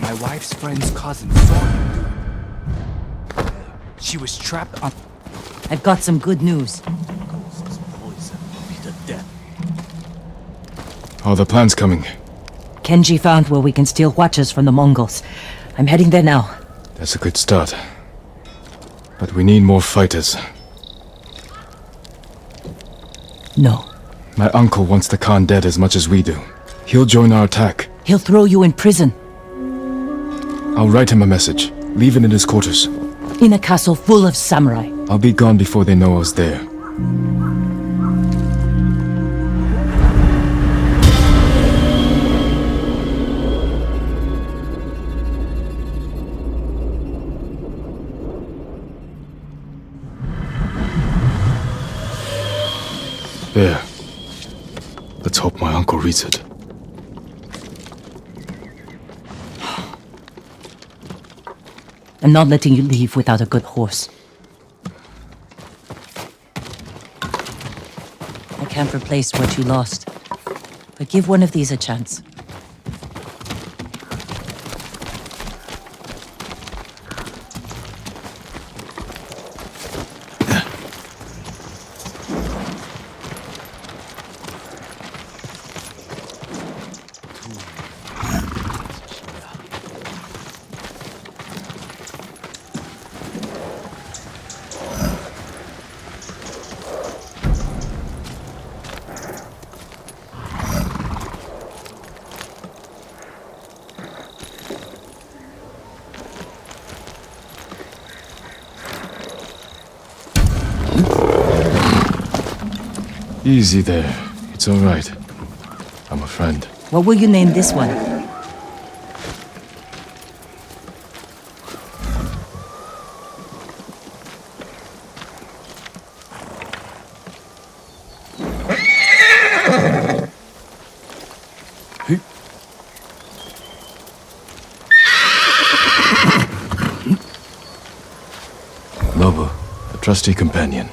My wife's friend's cousin saw him do it. She was trapped on... I've got some good news. Poison me to death. How are the plans coming? Kenji found where we can steal watches from the Mongols. I'm heading there now. That's a good start. But we need more fighters. No. My uncle wants the Khan dead as much as we do. He'll join our attack. He'll throw you in prison. I'll write him a message. Leave it in his quarters. In a castle full of samurai. I'll be gone before they know I was there. There. Let's hope my uncle reads it. I'm not letting you leave without a good horse. I can't replace what you lost, but give one of these a chance. Easy there. It's all right. I'm a friend. What will you name this one? Lobo, a trusty companion.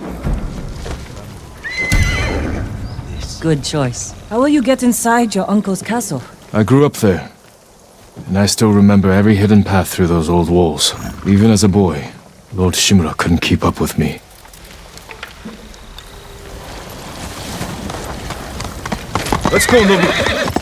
Good choice. How will you get inside your uncle's castle? I grew up there, and I still remember every hidden path through those old walls. Even as a boy, Lord Shimura couldn't keep up with me. Let's go, Nobu!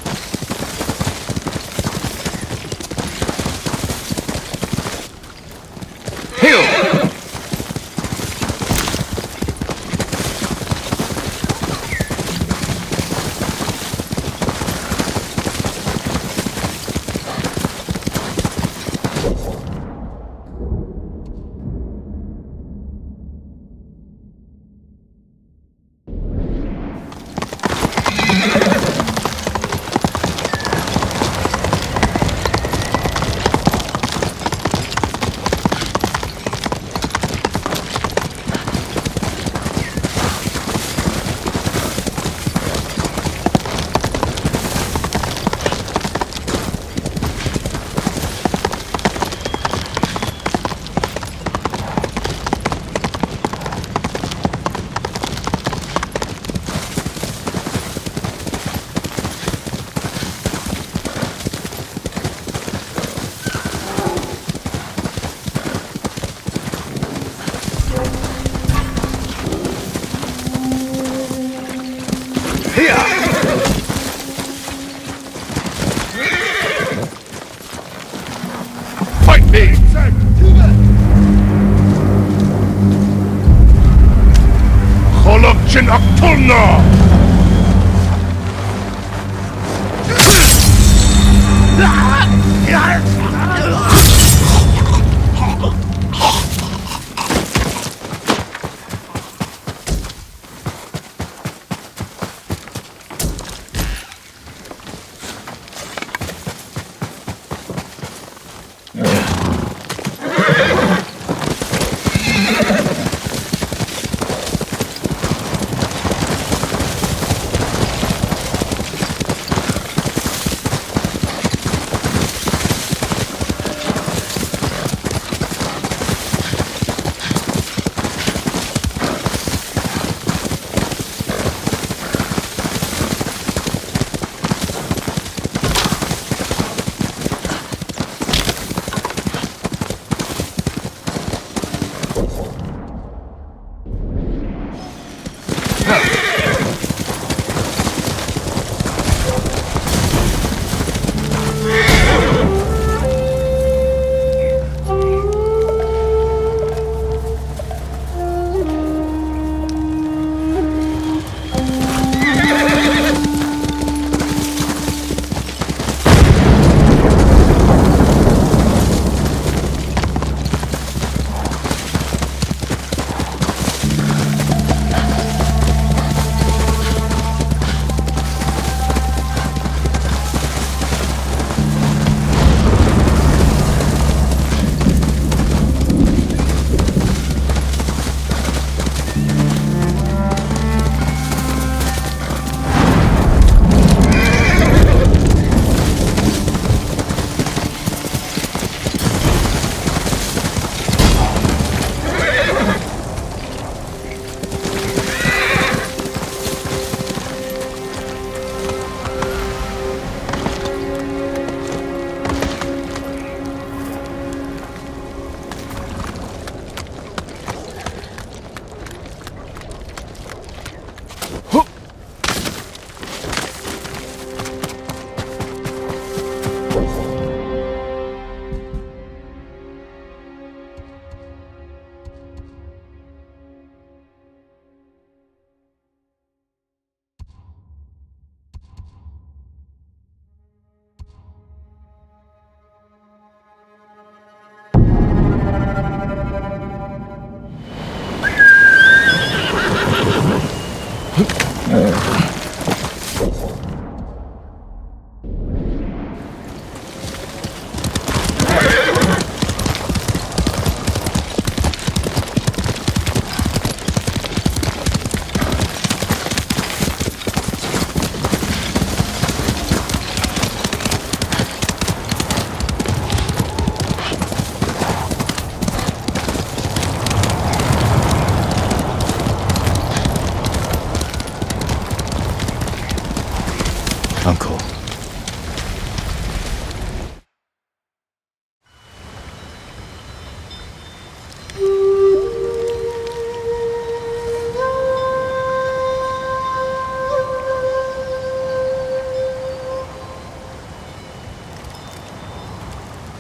Uncle.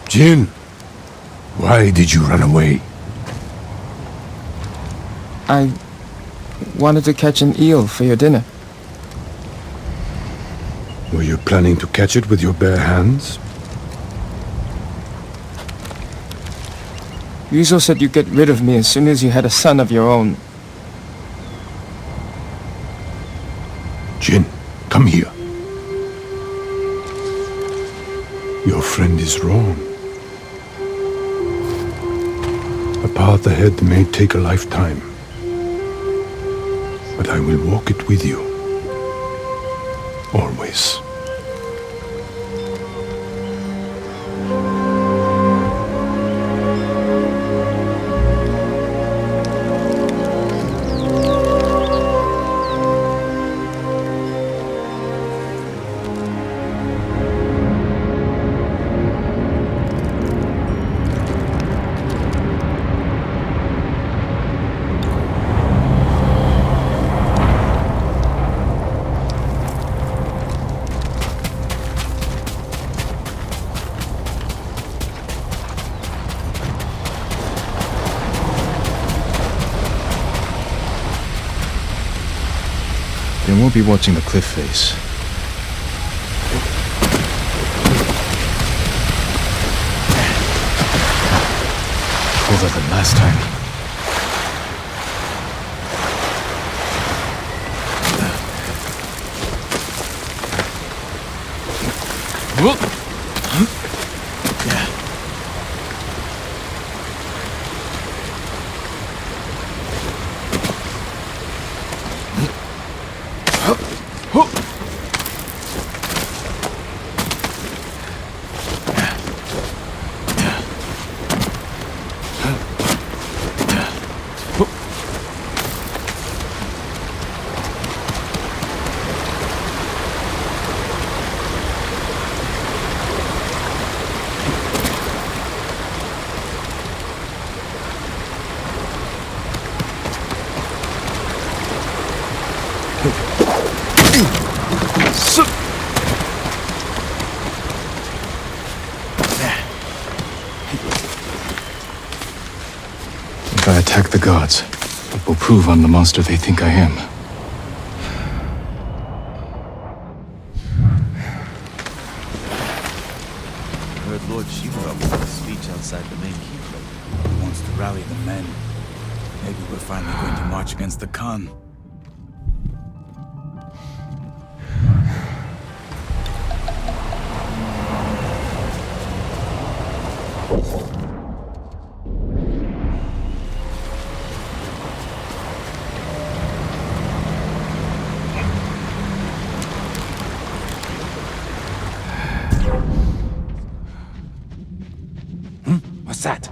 Jin, why did you run away? I wanted to catch an eel for your dinner. Were you planning to catch it with your bare hands? Ryuzo said you'd get rid of me as soon as you had a son of your own. Jin, come here. Your friend is wrong. A path ahead may take a lifetime, but I will walk it with you. Always. They won't be watching the cliff face. Colder than last time. If I attack the gods, it will prove I'm the monster they think I am. Heard Lord Shimura was in a speech outside the main keep. He wants to rally the men. Maybe we're finally going to march against the Khan. What's that?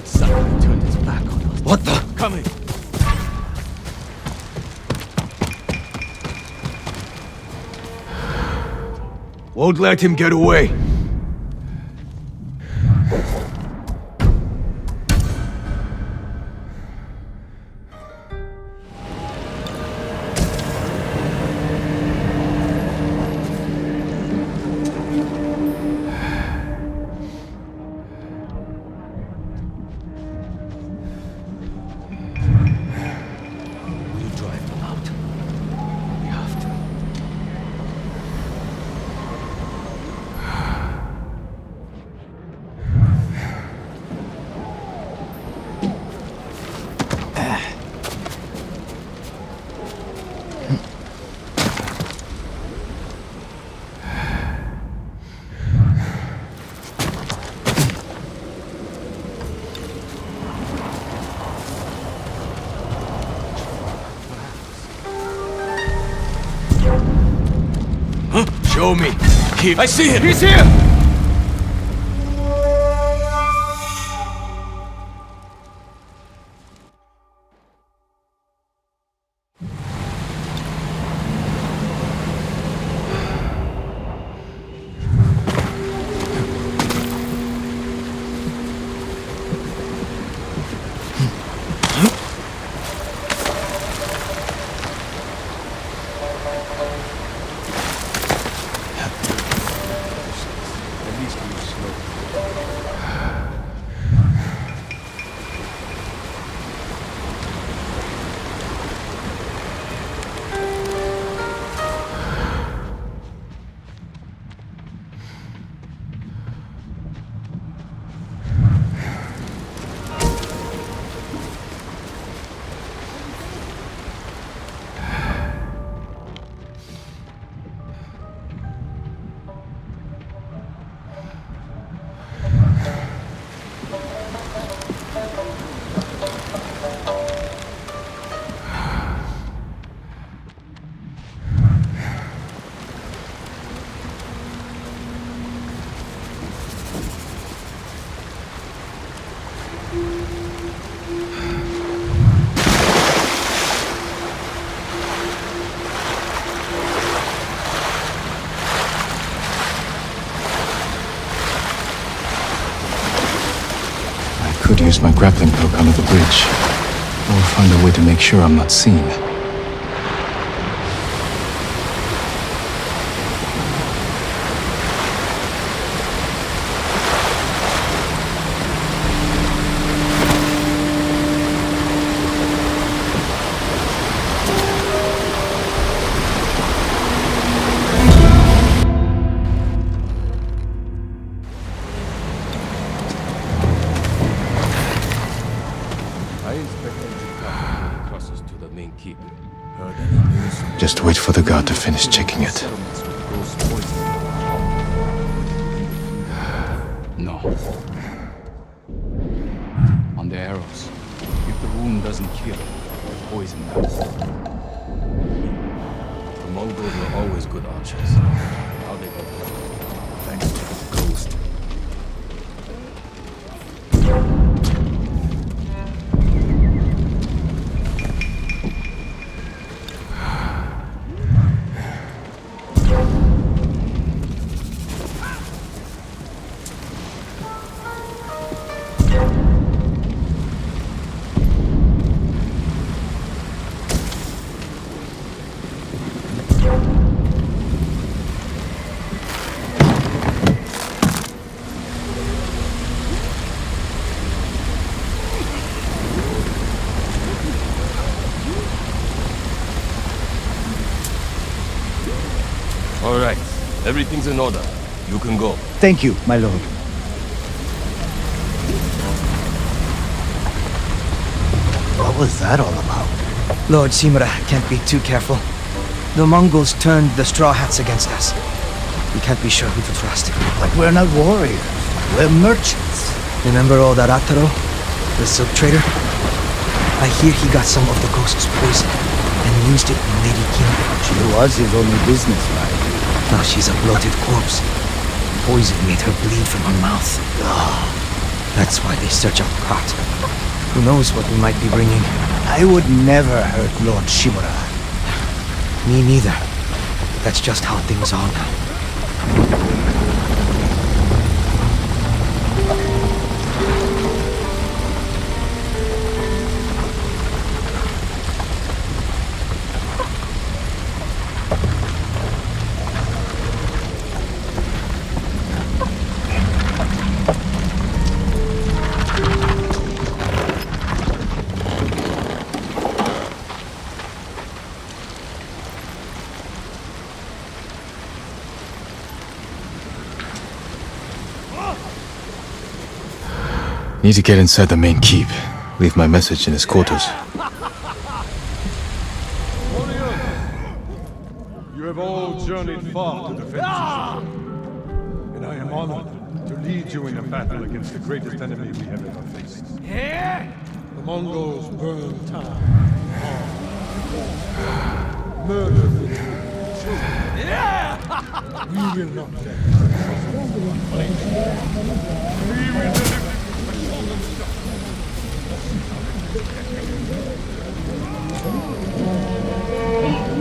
Suddenly turned his back on us. What the? Coming! Won't let him get away. You drive them out. We have to. Show me. I see him! He's here! At least move slowly. I could use my grappling hook under the bridge. Or find a way to make sure I'm not seen. I inspect every path that crosses to the main keep. Heard any news? Just wait for the guard to finish checking it. Settlements with ghost poison. No. On the arrows. If the wound doesn't kill, poison does. The Mongols were always good archers. How they got thanks to the ghost. All right. Everything's in order. You can go. Thank you, my lord. What was that all about? Lord Shimura can't be too careful. The Mongols turned the Straw Hats against us. We can't be sure who to trust. But we're not warriors. We're merchants. Remember old Arataro? The silk trader? I hear he got some of the ghost's poison and used it on Lady Kim. She was his only business, right? Now she's a bloated corpse. Poison made her bleed from her mouth. That's why they search our cart. Who knows what we might be bringing? I would never hurt Lord Shimura. Me neither. But that's just how things are now. Need to get inside the main keep. Leave my message in his quarters. You have all journeyed far to defend Tsushima, and I am honored to lead you in a battle against the greatest enemy we have ever faced. The Mongols burn town, harm, murder children. We will not let them. We will deliver.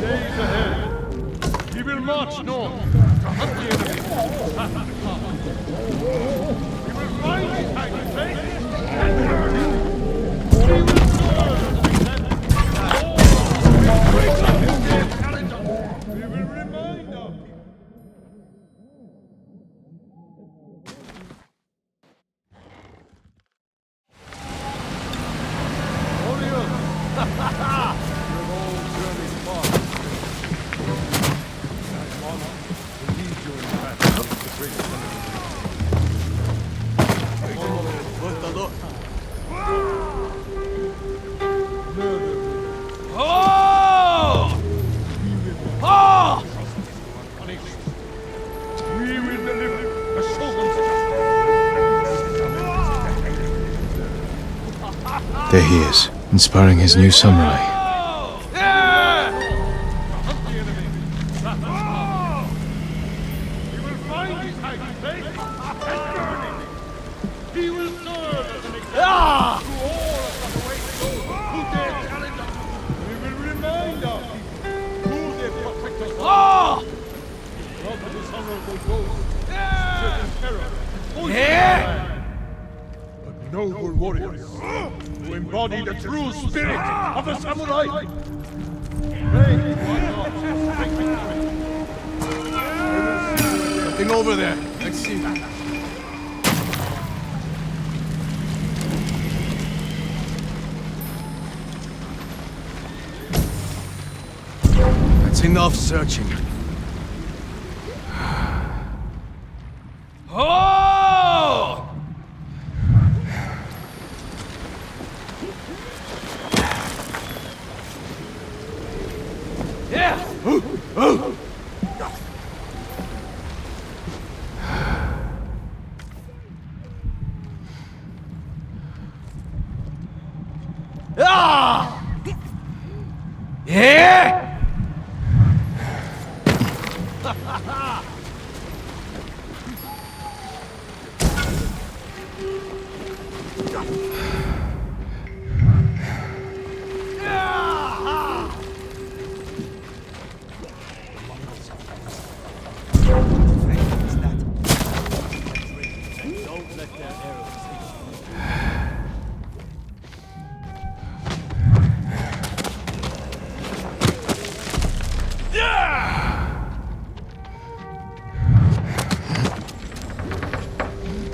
Days ahead, we will march north to hunt the enemy. We will find his hiding place and burn him. We will serve as an example. We will remind our people. Warriors! You have all journeyed far. I am honored to lead you in the battle against the greatest enemy. We will deliver the shogun's justice. There he is, inspiring his new samurai. Hunt the enemy. We will find his hiding place and burn him. He will serve as an example to all of the who dare challenge us. We will remind our people who their protectors are. Love of his honorable ghost, certain terror, but noble warriors who embody the true spirit of the samurai. They who are not fighting for it. Something over there. Let's see. That's enough searching.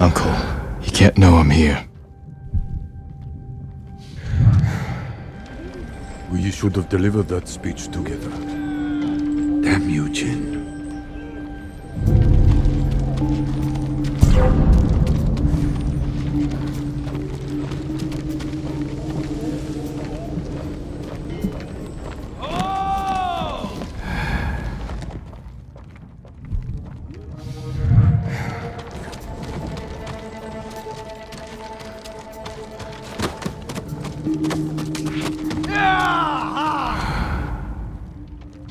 Uncle, he can't know I'm here. We should have delivered that speech together. Damn you, Jin.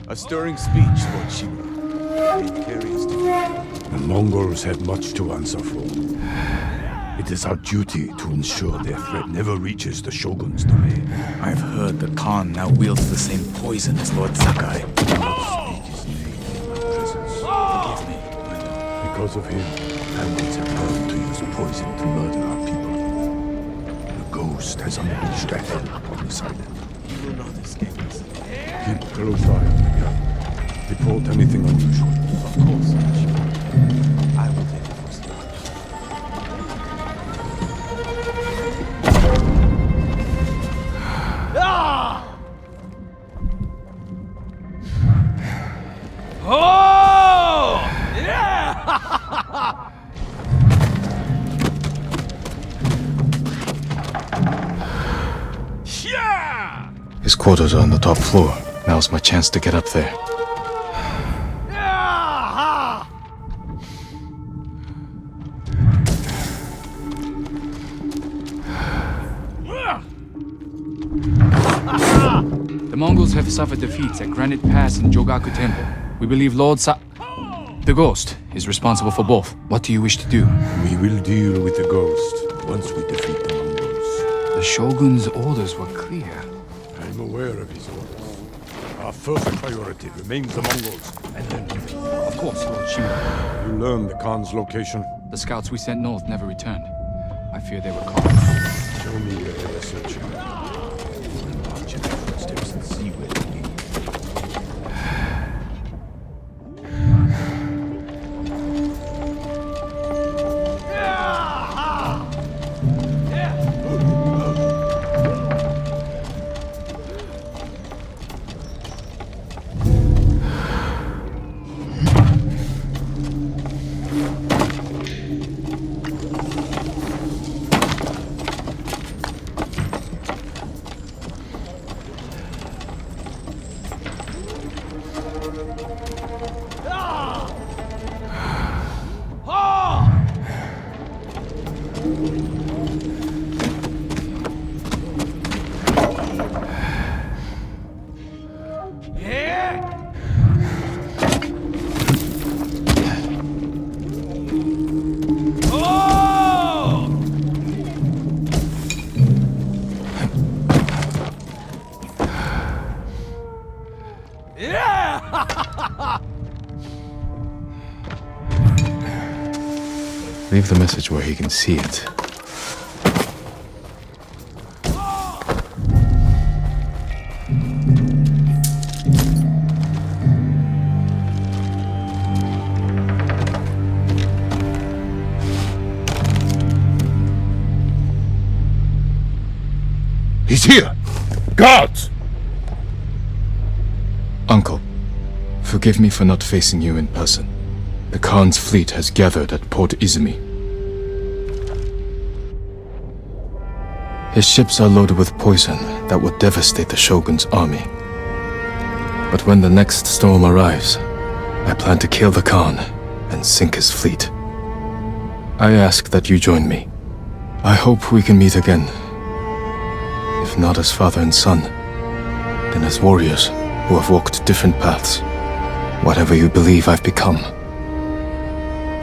A stirring speech, Lord Shimura. It carries to The Mongols had much to answer for. It is our duty to ensure their threat never reaches the Shogun's domain. I've heard the Khan now wields the same poison as Lord Sakai. Do not speak his name in my presence. Forgive me. Because of him, families have learned to use poison to murder our people. The ghost has unleashed a hell upon this island. You will not escape us. Keep a close eye on the gun. Report anything unusual. Of course, Lord Shimura. I will take the first look. His quarters are on the top floor. Now's my chance to get up there. The Mongols have suffered defeats at Granite Pass and Jogaku Temple. We believe the Ghost is responsible for both. What do you wish to do? We will deal with the ghost once we defeat the Mongols. The Shogun's orders were clear. I am aware of his orders. Our first priority remains the Mongols, and then we will. Of course, Lord Shimura. You learned the Khan's location? The scouts we sent north never returned. I fear they were caught. Show me where they are searching. We'll watch in their footsteps and see where they lead. Leave the message where he can see it. He's here! Guards! Uncle, forgive me for not facing you in person. The Khan's fleet has gathered at Port Izumi. His ships are loaded with poison that would devastate the Shogun's army. But when the next storm arrives, I plan to kill the Khan and sink his fleet. I ask that you join me. I hope we can meet again. If not as father and son, then as warriors who have walked different paths. Whatever you believe I've become,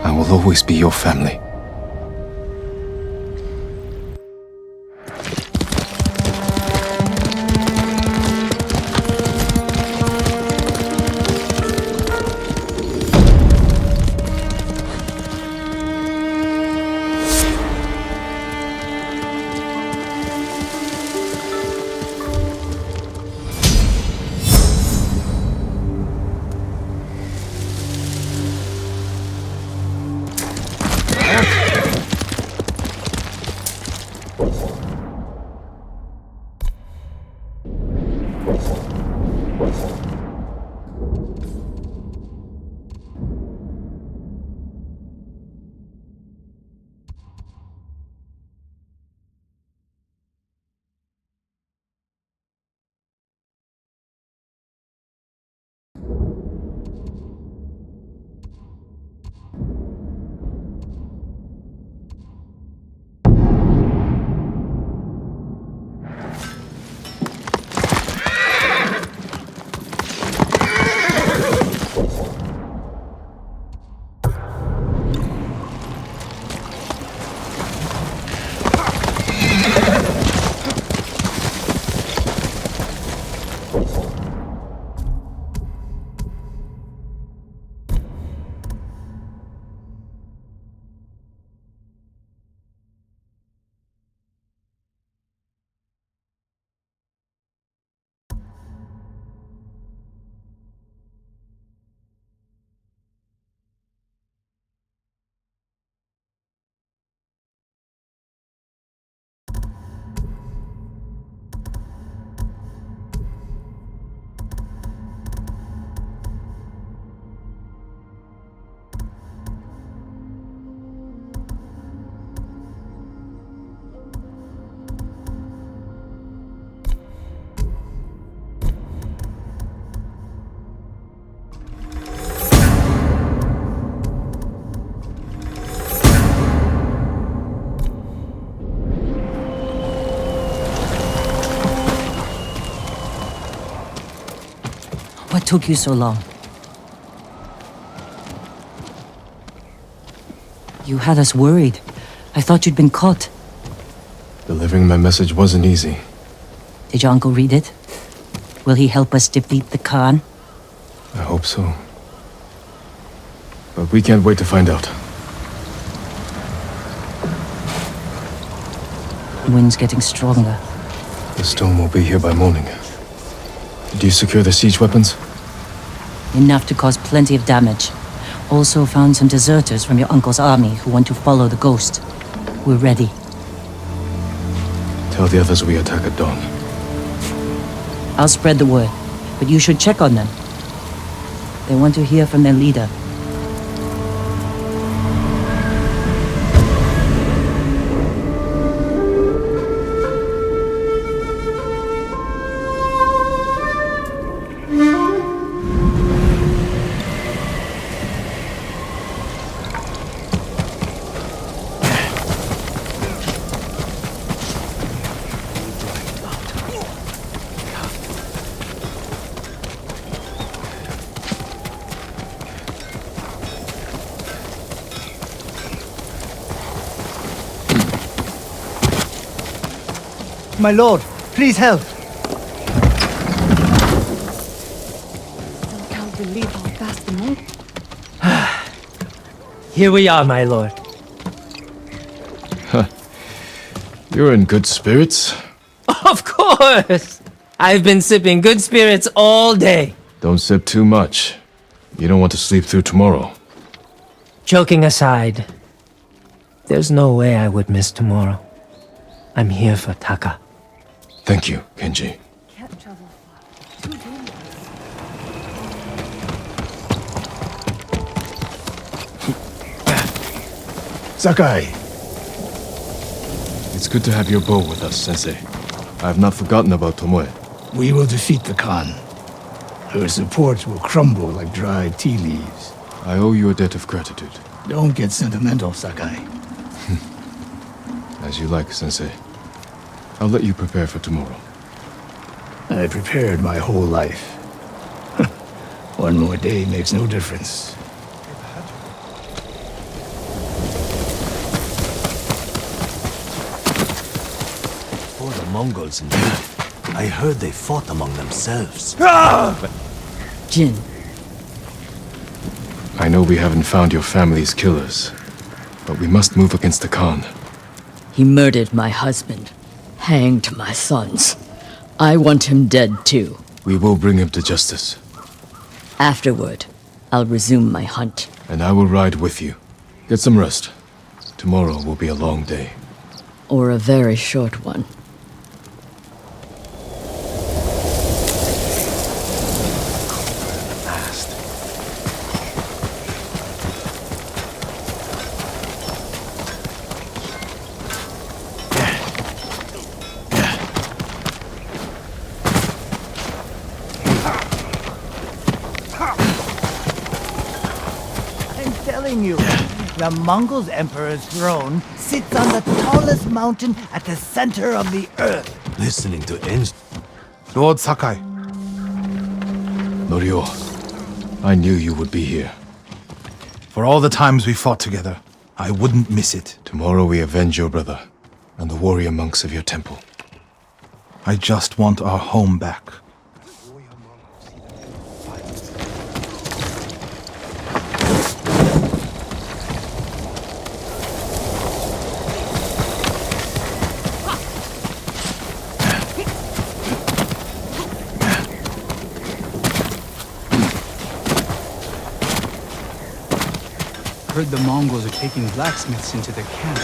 I will always be your family. took you so long? You had us worried. I thought you'd been caught. Delivering my message wasn't easy. Did your uncle read it? Will he help us defeat the Khan? I hope so. But we can't wait to find out. The wind's getting stronger. The storm will be here by morning. Did you secure the siege weapons? Enough to cause plenty of damage. Also found some deserters from your uncle's army who want to follow the ghost. We're ready. Tell the others we attack at dawn. I'll spread the word, but you should check on them. They want to hear from their leader. My lord, please help. Still can't believe how fast the monk. Here we are, my lord. You're in good spirits. Of course! I've been sipping good spirits all day. Don't sip too much. You don't want to sleep through tomorrow. Joking aside, there's no way I would miss tomorrow. I'm here for Taka. Thank you, Kenji. Can't travel far. Too dangerous. Sakai, It's good to have your bow with us, Sensei. I have not forgotten about Tomoe. we will defeat the Khan. Her support will crumble like dry tea leaves. I owe you a debt of gratitude. Don't get sentimental, Sakai. As you like, Sensei. I'll let you prepare for tomorrow. I prepared my whole life. One more day makes no difference. For the Mongols indeed. I heard they fought among themselves. Jin, I know we haven't found your family's killers, but we must move against the Khan. He murdered my husband, hanged my sons. I want him dead too. We will bring him to justice, Afterward, I'll resume my hunt. and I will ride with you. Get some rest. Tomorrow will be a long day. Or a very short one. I'm telling you, the Mongols' emperor's throne sits on the tallest mountain at the center of the earth. Listening to En's Lord Sakai, Norio, I knew you would be here. for all the times we fought together, I wouldn't miss it. Tomorrow we avenge your brother and the warrior monks of your temple. I just want our home back. Heard the Mongols are taking blacksmiths into their camp.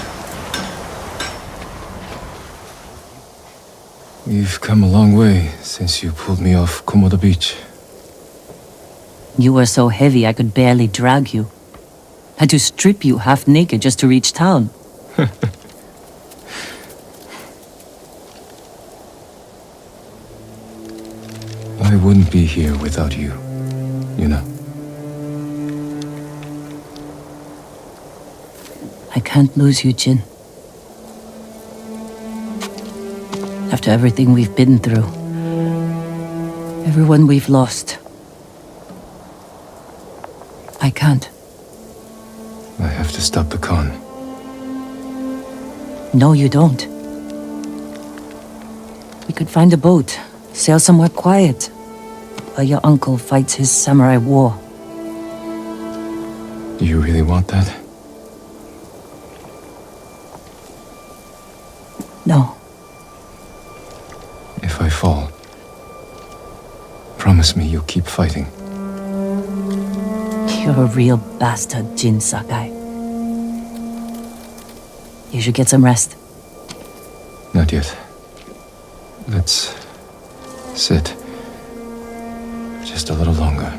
We've come a long way since you pulled me off Komoda Beach. you were so heavy I could barely drag you. Had to strip you half naked just to reach town. I wouldn't be here without you, you know. I can't lose you, Jin. After everything we've been through, everyone we've lost, I can't. I have to stop the Khan. No, you don't. We could find a boat, sail somewhere quiet, while your uncle fights his samurai war. Do you really want that? No. If I fall, promise me you'll keep fighting. You're a real bastard, Jin Sakai. You should get some rest. Not yet. Let's sit just a little longer.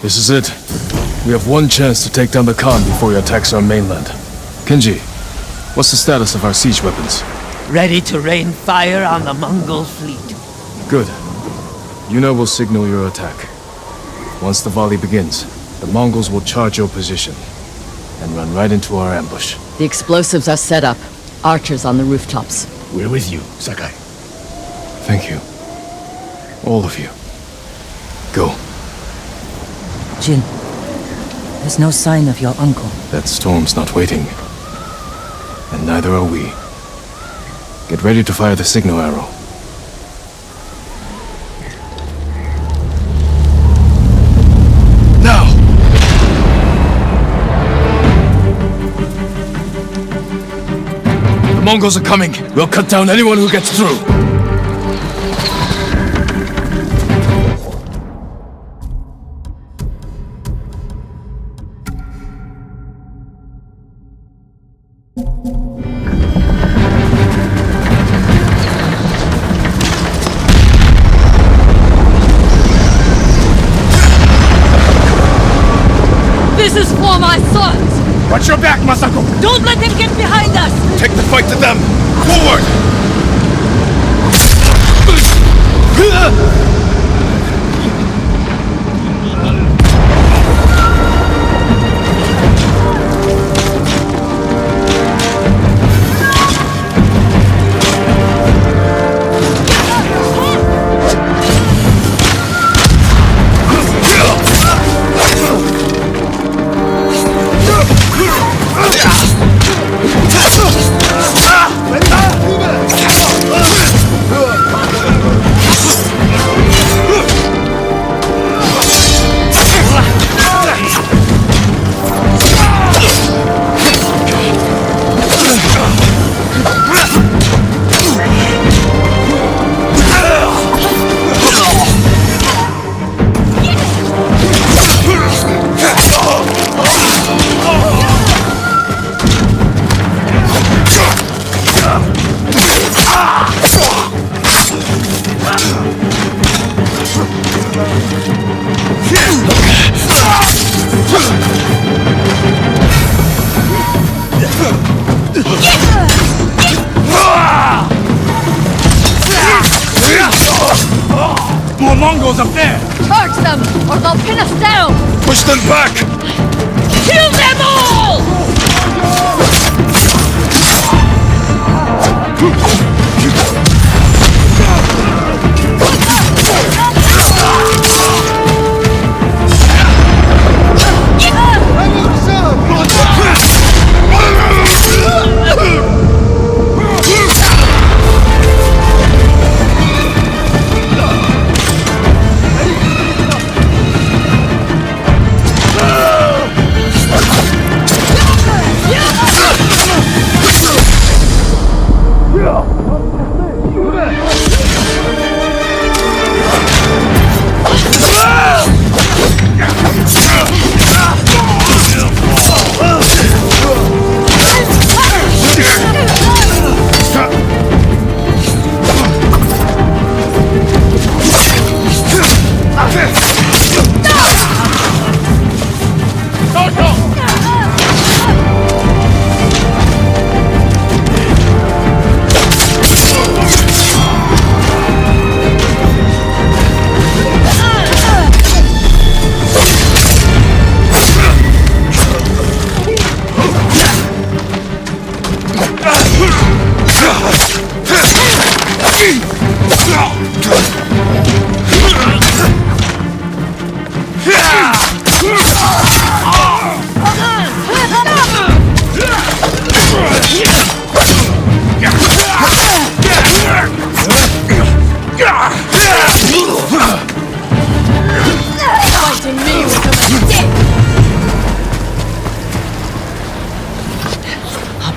This is it. We have one chance to take down the Khan before he attacks our mainland. Kenji, what's the status of our siege weapons? Ready to rain fire on the Mongol fleet. Good. Yuna will signal your attack. Once the volley begins, the Mongols will charge your position and run right into our ambush. The explosives are set up. Archers on the rooftops. We're with you, Sakai. Thank you. All of you. Go. Jin, there's no sign of your uncle. That storm's not waiting. And neither are we. Get ready to fire the signal arrow. Now! The Mongols are coming! We'll cut down anyone who gets through! This is for my sons! Watch your back, Masako! Don't let them get behind us! Take the fight to them! Forward! More Mongols up there! Charge them, or they'll pin us down! Push them back! Kill them all!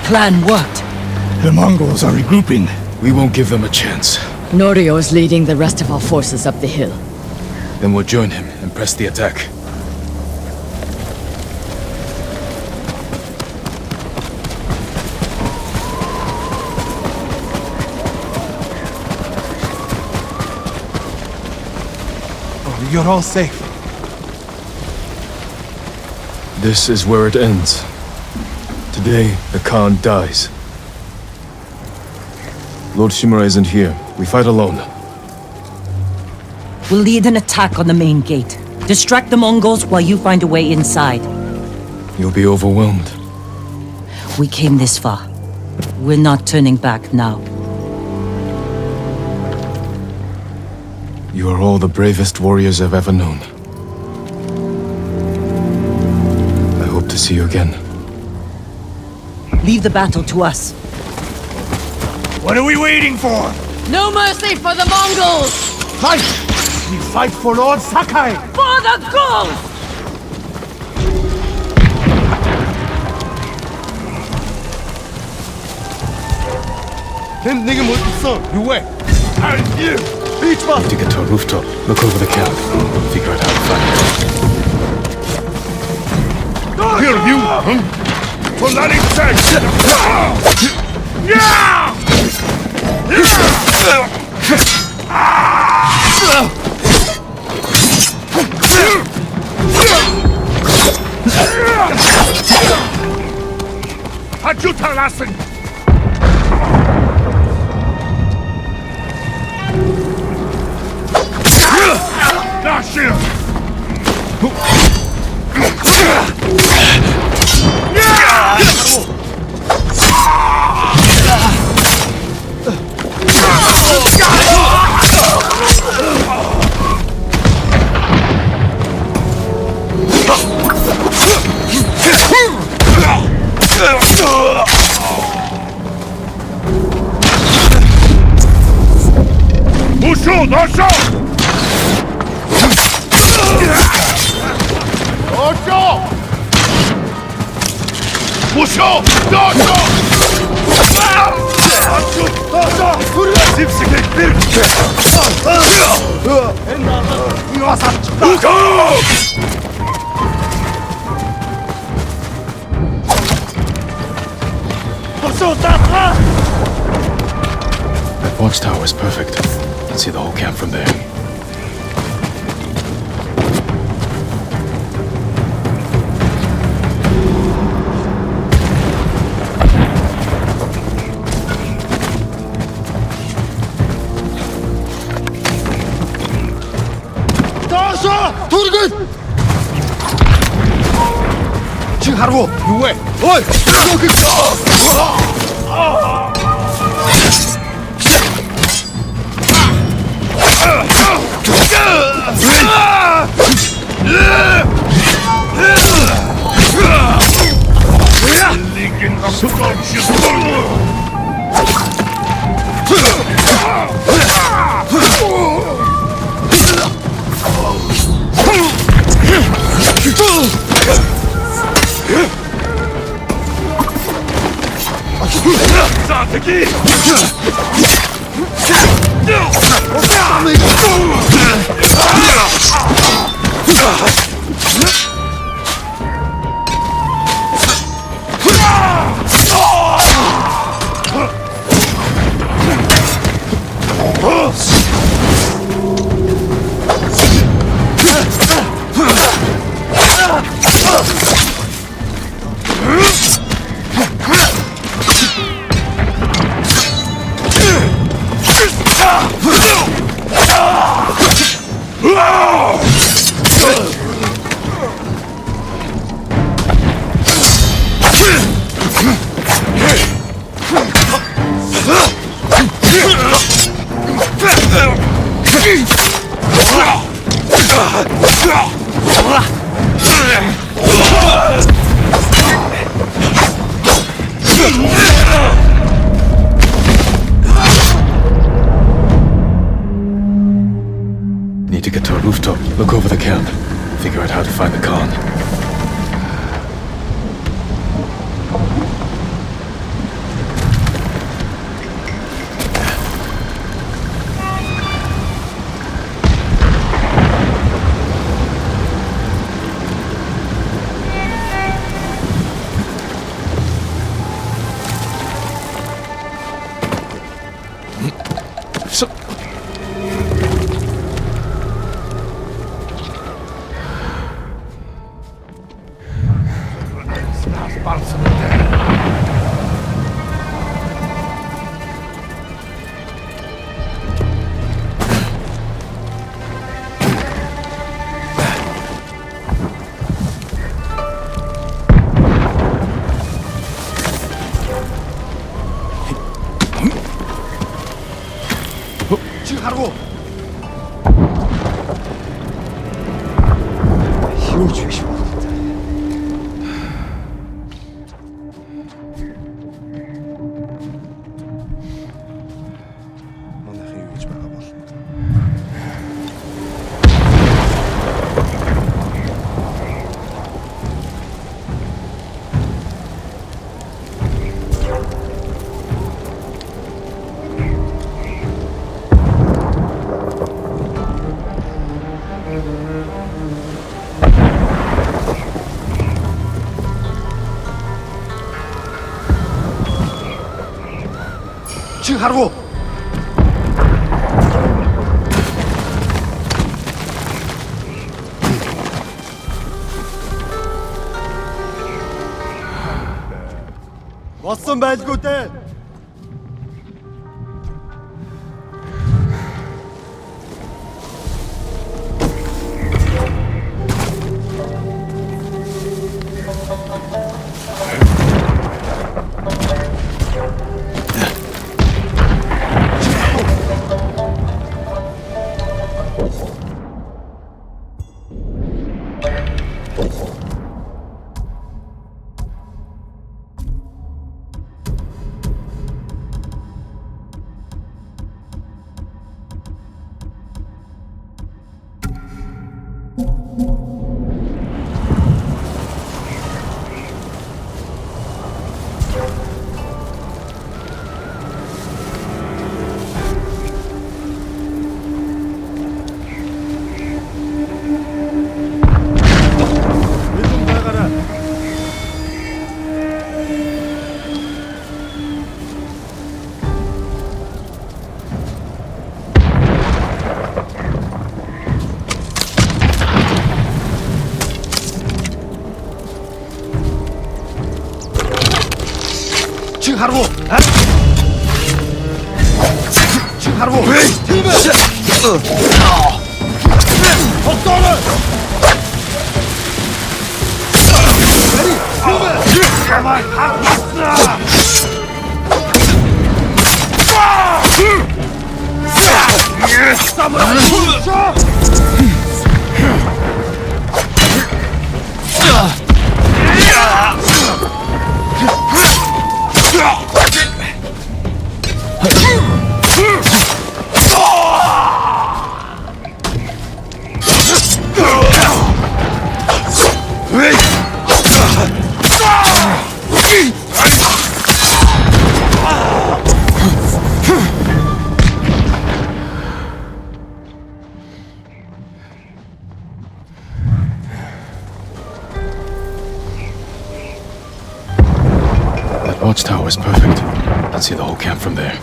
plan worked. The Mongols are regrouping. We won't give them a chance. Norio is leading the rest of our forces up the hill. Then we'll join him and press the attack. You're all safe. This is where it ends. Today, the Khan dies. Lord Shimura isn't here. We fight alone. We'll lead an attack on the main gate. Distract the Mongols while you find a way inside. You'll be overwhelmed. We came this far. We're not turning back now. You are all the bravest warriors I've ever known. I hope to see you again. Leave the battle to us. What are we waiting for? No mercy for the Mongols! Fight! We fight for Lord Sakai! For the gold! 걘 내게 못 있어. 유해. 알지. Beach Need to get to a rooftop. Look over the camp. Figure out how to find it. Here, you! For letting sex! Yeah! Ajuta lassen! Dash him! Mushu, Dosho! Dosho! Mushu, Dosho! Dosho! Zipsige Birke! That watchtower is perfect. You can see the whole camp from there. 지금 하라고! 유해! 어이! 지금 가라고! 힘을 주시오. 지금 가라고! 왔어 매지고대. 지금 가라고! 지금 가라고! 복도를. 가만 갖고 있어. That watchtower is perfect. I can see the whole camp from there.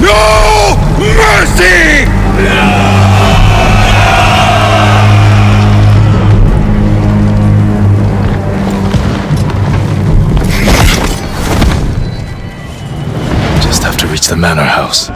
No mercy! Just have to reach the manor house.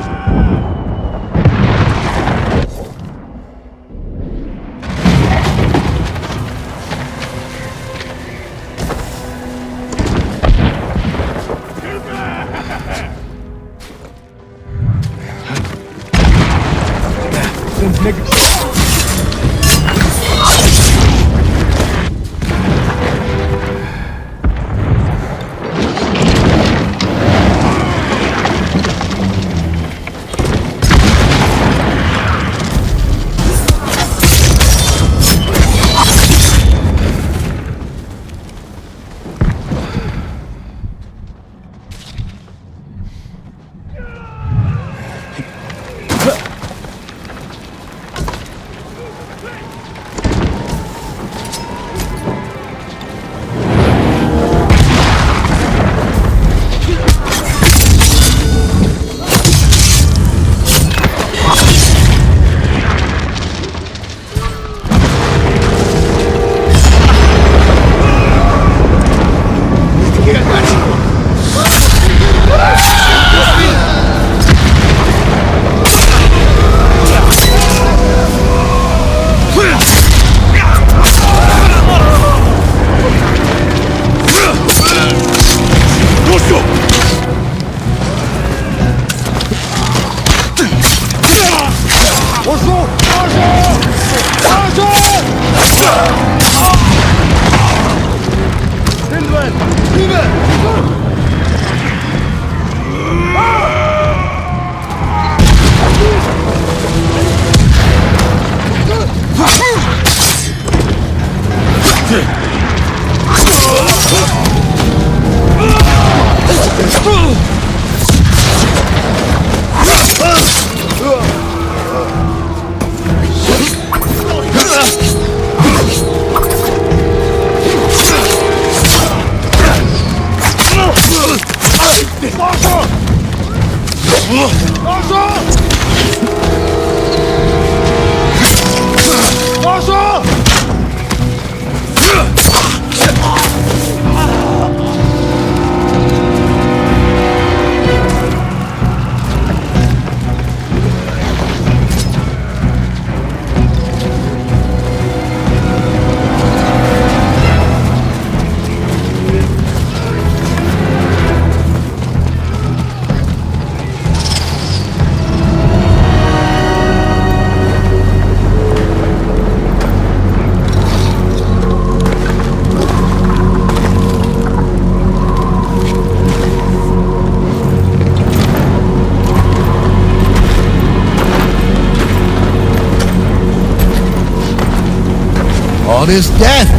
All this death.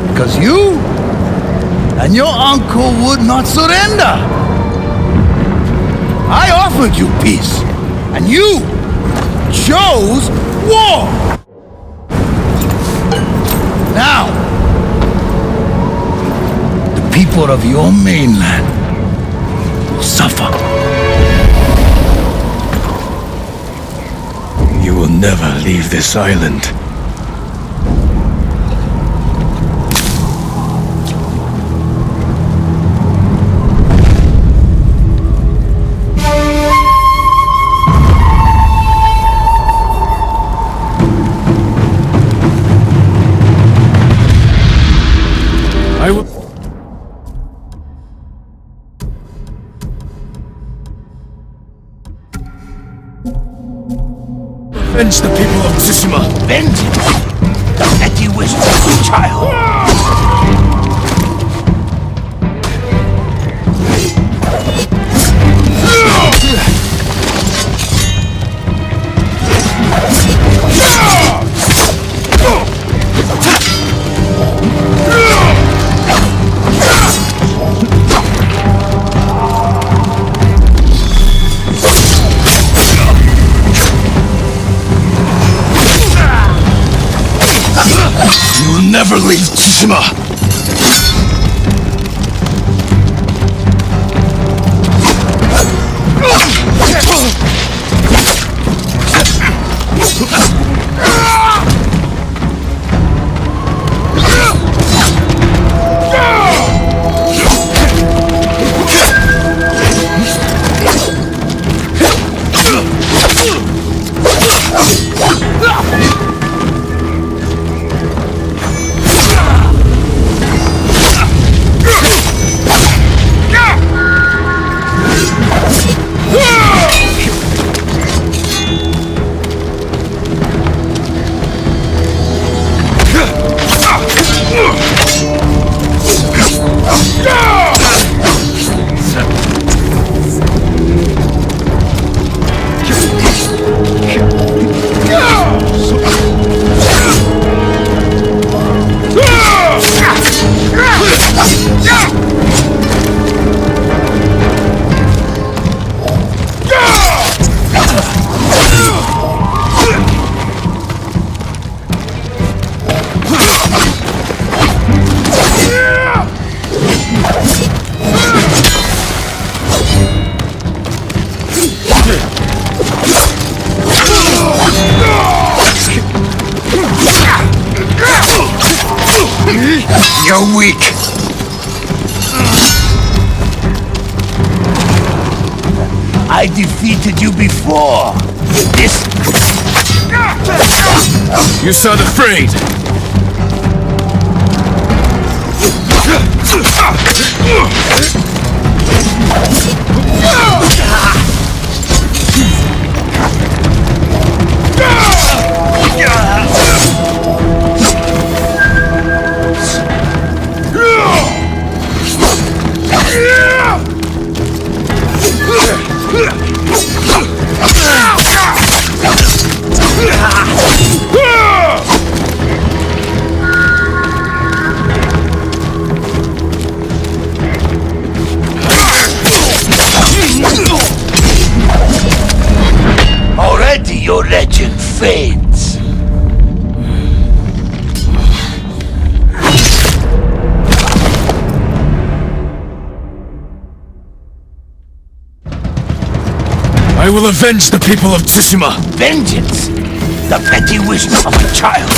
Because you and your uncle would not surrender. I offered you peace, and you chose war. Now, the people of your mainland will suffer. You will never leave this island. I will... avenge the people of Tsushima! Vengeance! The petty wish of a child! You will never leave Tsushima! You're weak. I defeated you before. This... You sound afraid. Already your legend fades. I will avenge the people of Tsushima. Vengeance? The petty wish of a child.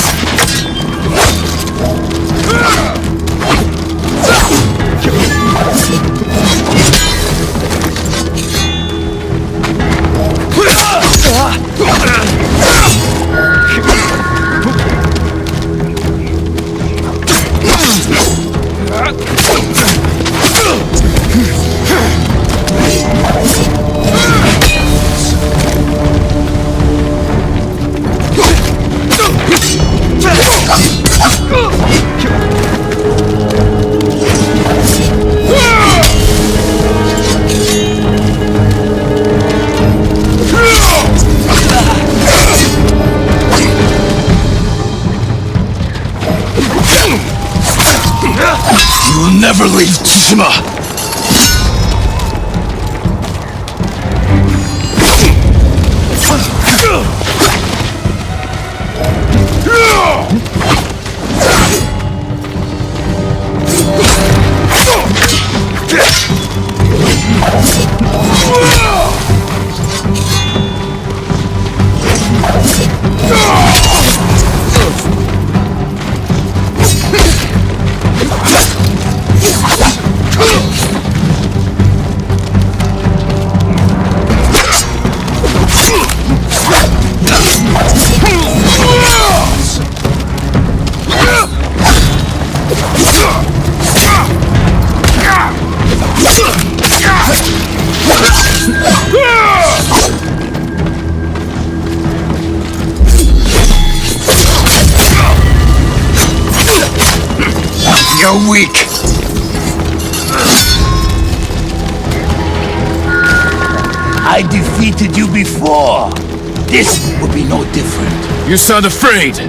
You will never leave Tsushima! You're weak. I defeated you before. This will be no different. You sound afraid.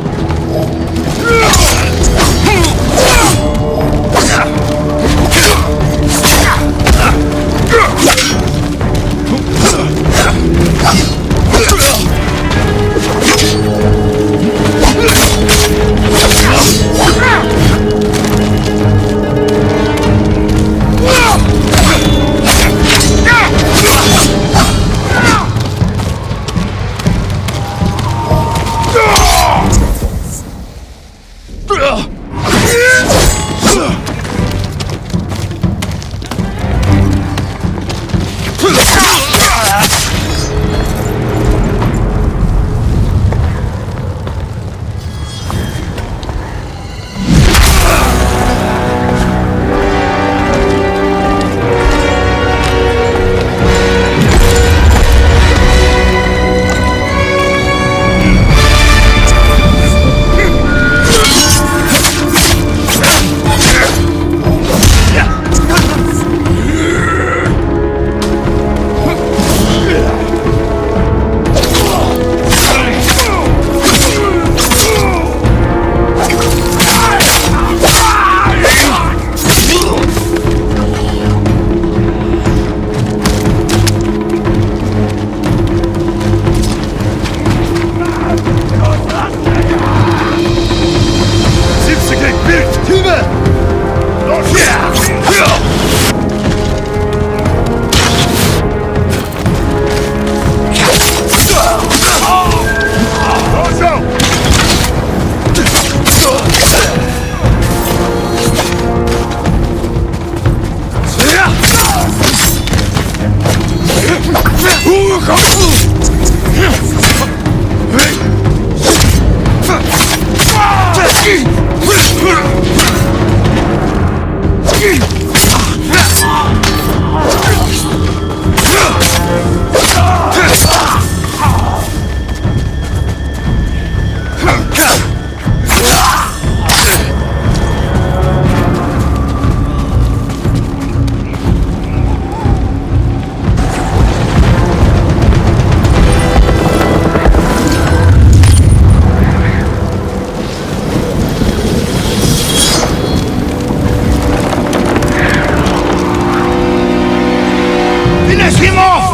Finish him off!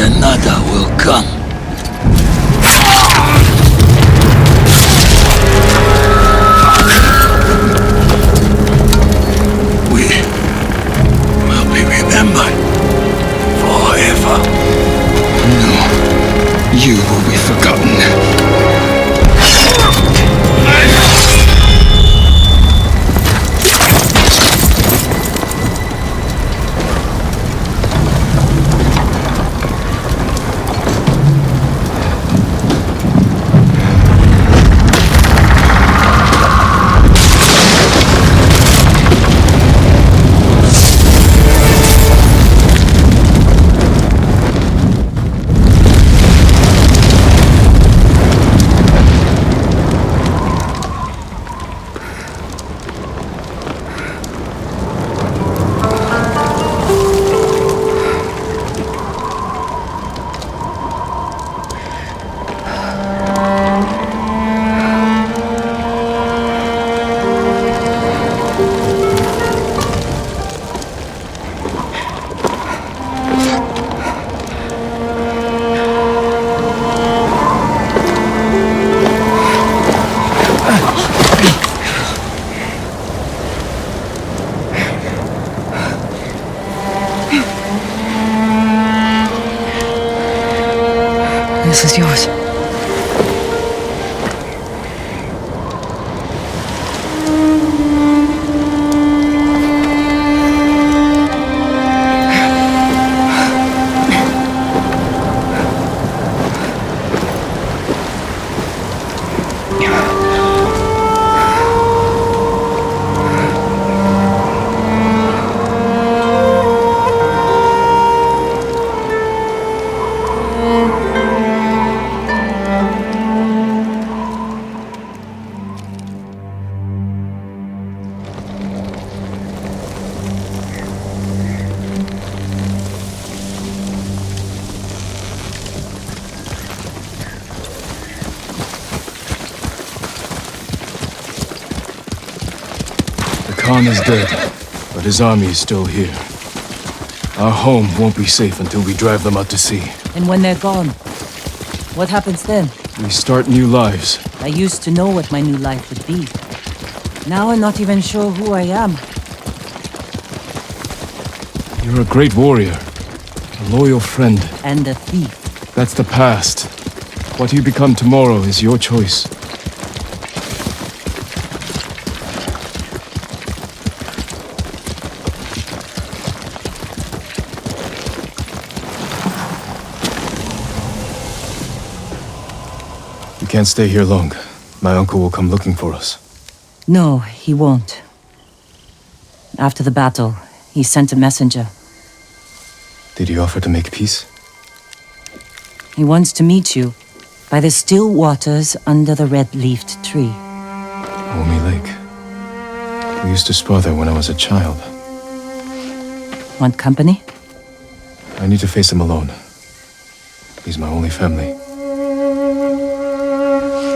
another will come. We will be remembered forever. No, you will be forgotten. This is yours. Khan is dead, but his army is still here. Our home won't be safe until we drive them out to sea. And when they're gone, what happens then? We start new lives. I used to know what my new life would be. Now I'm not even sure who I am. You're a great warrior, a loyal friend. And a thief. That's the past. What you become tomorrow is your choice. We can't stay here long. My uncle will come looking for us. No, he won't. After the battle, he sent a messenger. Did he offer to make peace? He wants to meet you by the still waters under the red-leafed tree. Omi Lake. We used to spar there when I was a child. Want company? I need to face him alone. He's my only family.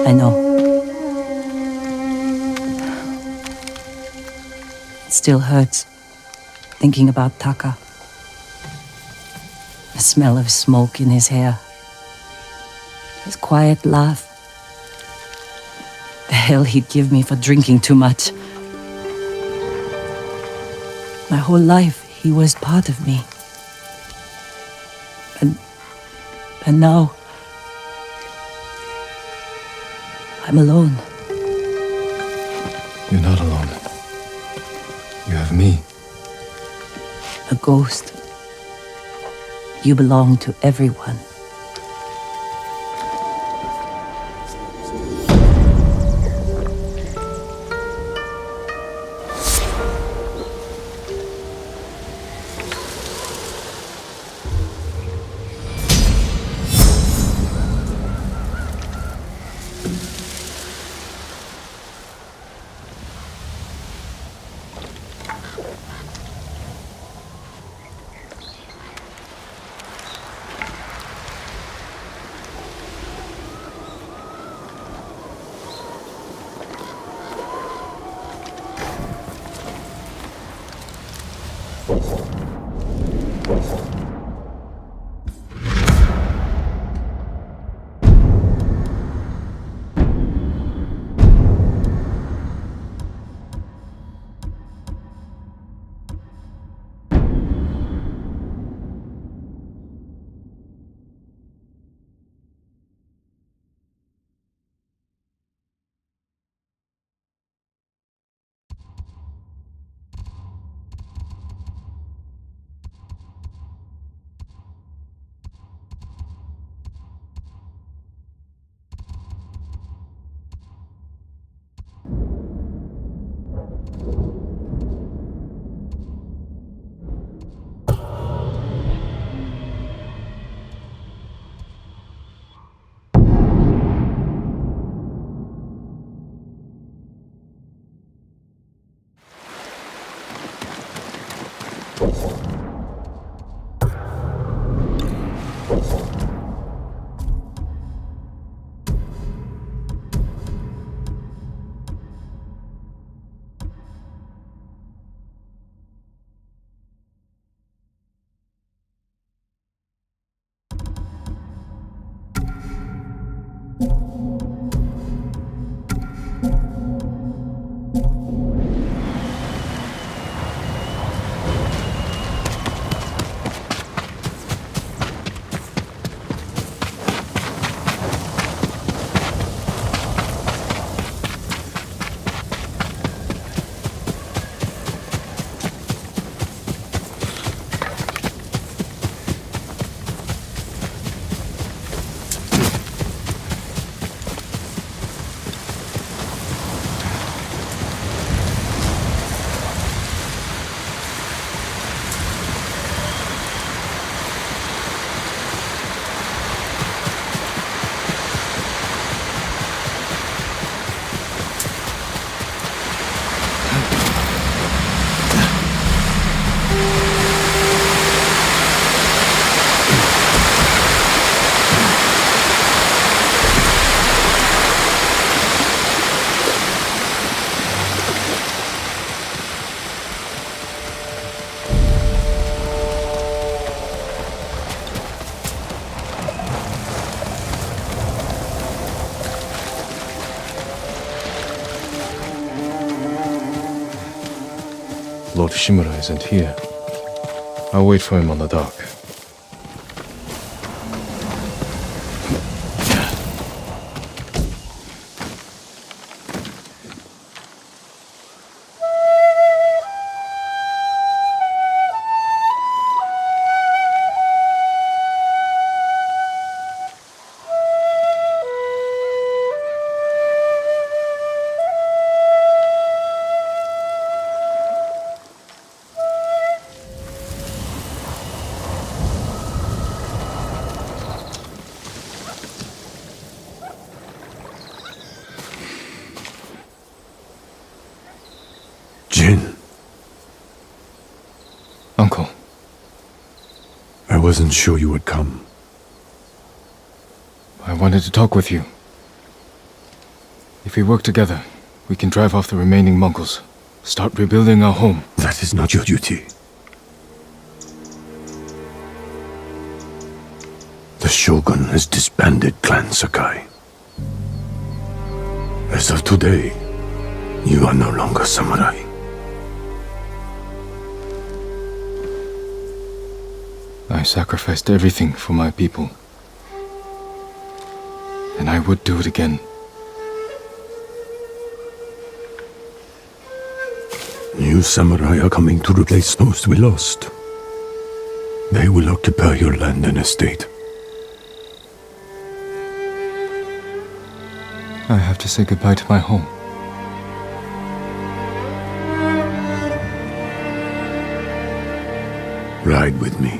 I know. It still hurts, thinking about Taka. The smell of smoke in his hair. His quiet laugh. The hell he'd give me for drinking too much. My whole life, he was part of me. And now, I'm alone. You're not alone. You have me. A ghost. You belong to everyone. Lord Shimura isn't here. I'll wait for him on the dock. Jin. Uncle. I wasn't sure you would come. I wanted to talk with you. If we work together, we can drive off the remaining Mongols. Start rebuilding our home. That is not your duty. The Shogun has disbanded Clan Sakai. As of today, you are no longer samurai. I sacrificed everything for my people. And I would do it again. New samurai are coming to replace those we lost. They will occupy your land and estate. I have to say goodbye to my home. Ride with me.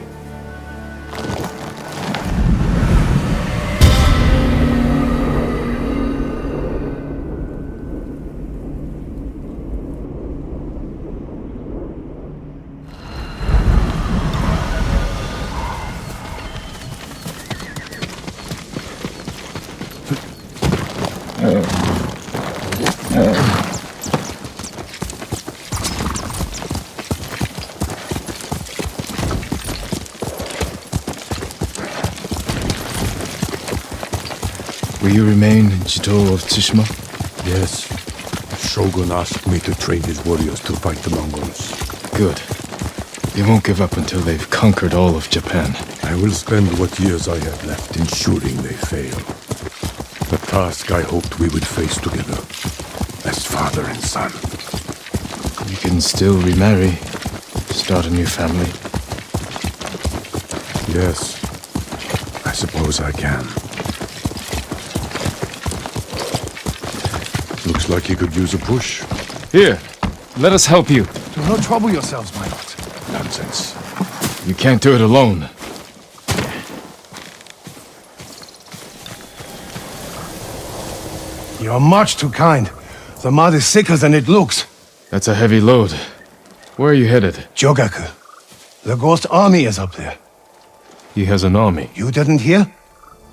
Will you remain in Jito of Tsushima? Yes. Shogun asked me to train his warriors to fight the Mongols. Good. They won't give up until they've conquered all of Japan. I will spend what years I have left ensuring they fail. A task I hoped we would face together, as father and son. You can still remarry, start a new family. Yes, I suppose I can. Looks like you could use a push. Here, let us help you. Do not trouble yourselves, my lord. Nonsense. You can't do it alone. You are much too kind. The mud is thicker than it looks. That's a heavy load. Where are you headed? Jogaku. The ghost army is up there. He has an army. You didn't hear?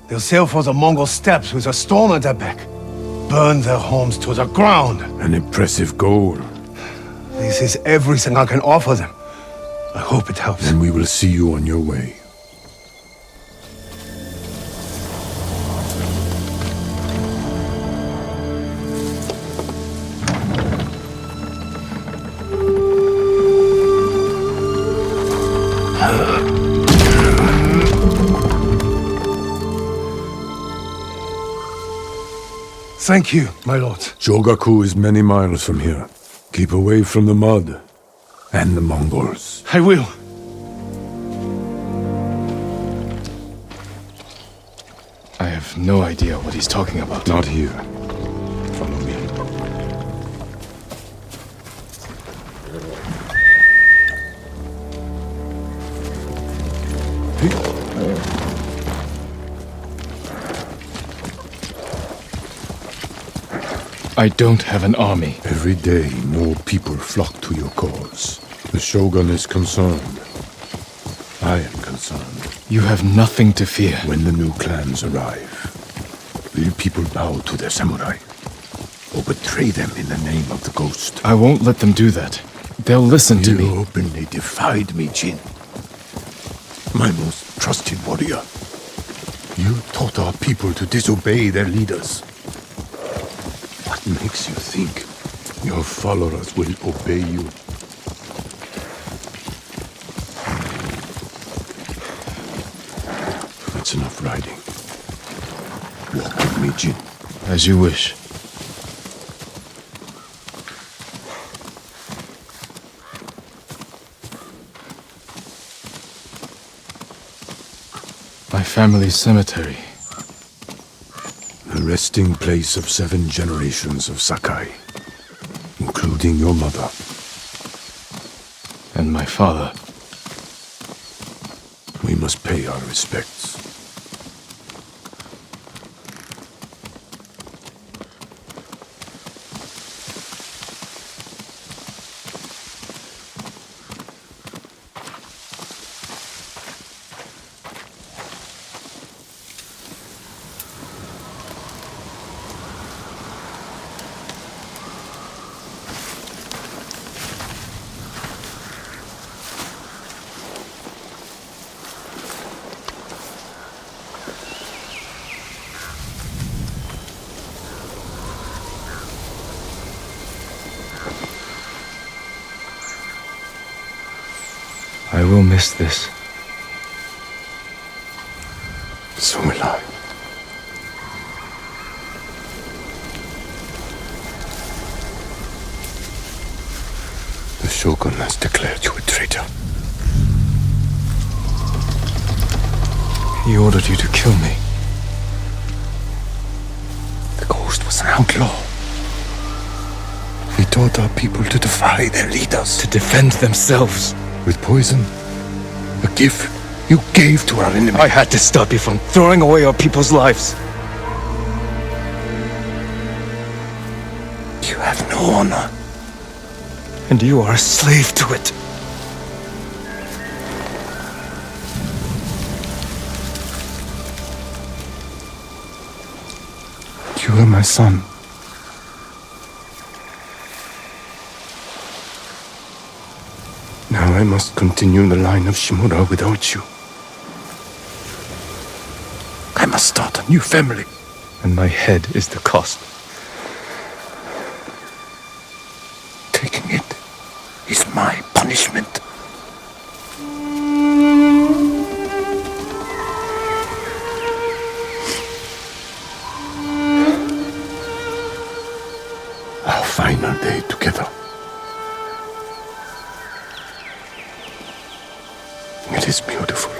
They'll sail for the Mongol steppes with a storm at their back. Burn their homes to the ground. An impressive goal. This is everything I can offer them. I hope it helps. Then we will see you on your way. Thank you, my lord. Jogaku is many miles from here. Keep away from the mud and the Mongols. I will. I have no idea what he's talking about. Not here. Follow me. I don't have an army. Every day, more people flock to your cause. The Shogun is concerned. I am concerned. You have nothing to fear. When the new clans arrive, will people bow to their samurai? Or betray them in the name of the ghost? I won't let them do that. They'll listen to me. You openly defied me, Jin. My most trusted warrior. You taught our people to disobey their leaders. What makes you think your followers will obey you? That's enough riding. Walk with me, Jin. As you wish. My family's cemetery. The resting place of 7 generations of Sakai, including your mother. And my father. We must pay our respects. I will miss this. So will I. The Shogun has declared you a traitor. He ordered you to kill me. The ghost was an outlaw. He taught our people to defy their leaders. To defend themselves. With poison, a gift you gave to our enemy. I had to stop you from throwing away our people's lives. You have no honor. And you are a slave to it. You are my son. Now I must continue the line of Shimura without you. I must start a new family. And my head is the cost. Taking it is my punishment. Our final day together. It is beautiful.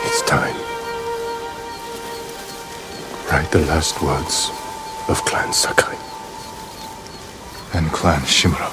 It's time. Write the last words of Clan Sakai. And Clan Shimura.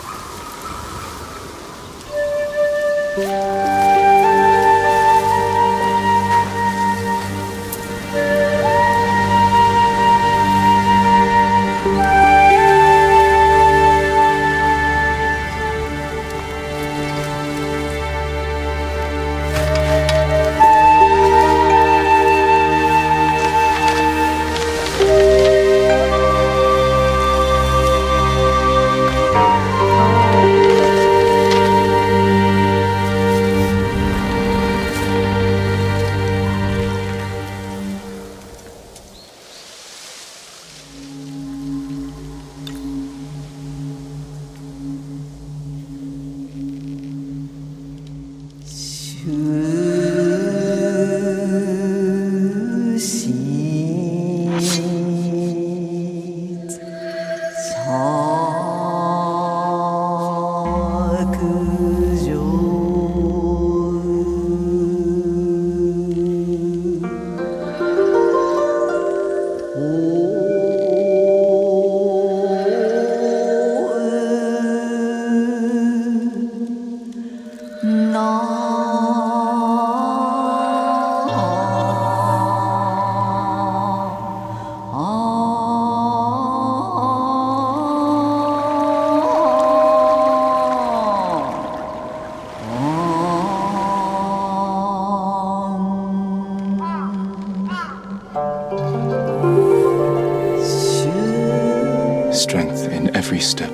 Strength in every step.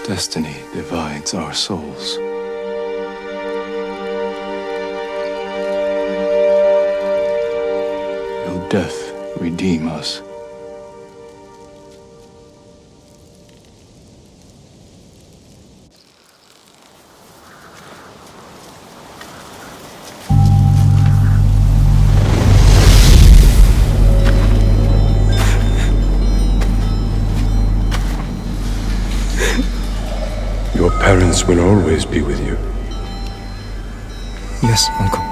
Destiny divides our souls. Will death redeem us? Your parents will always be with you. Yes, Uncle.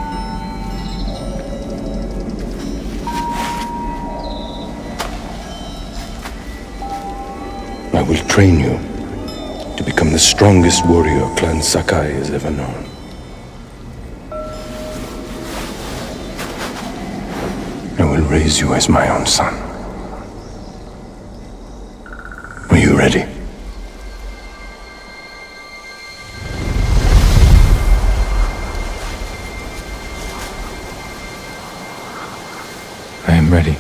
I will train you to become the strongest warrior Clan Sakai has ever known. I will raise you as my own son. Are you ready? I am ready.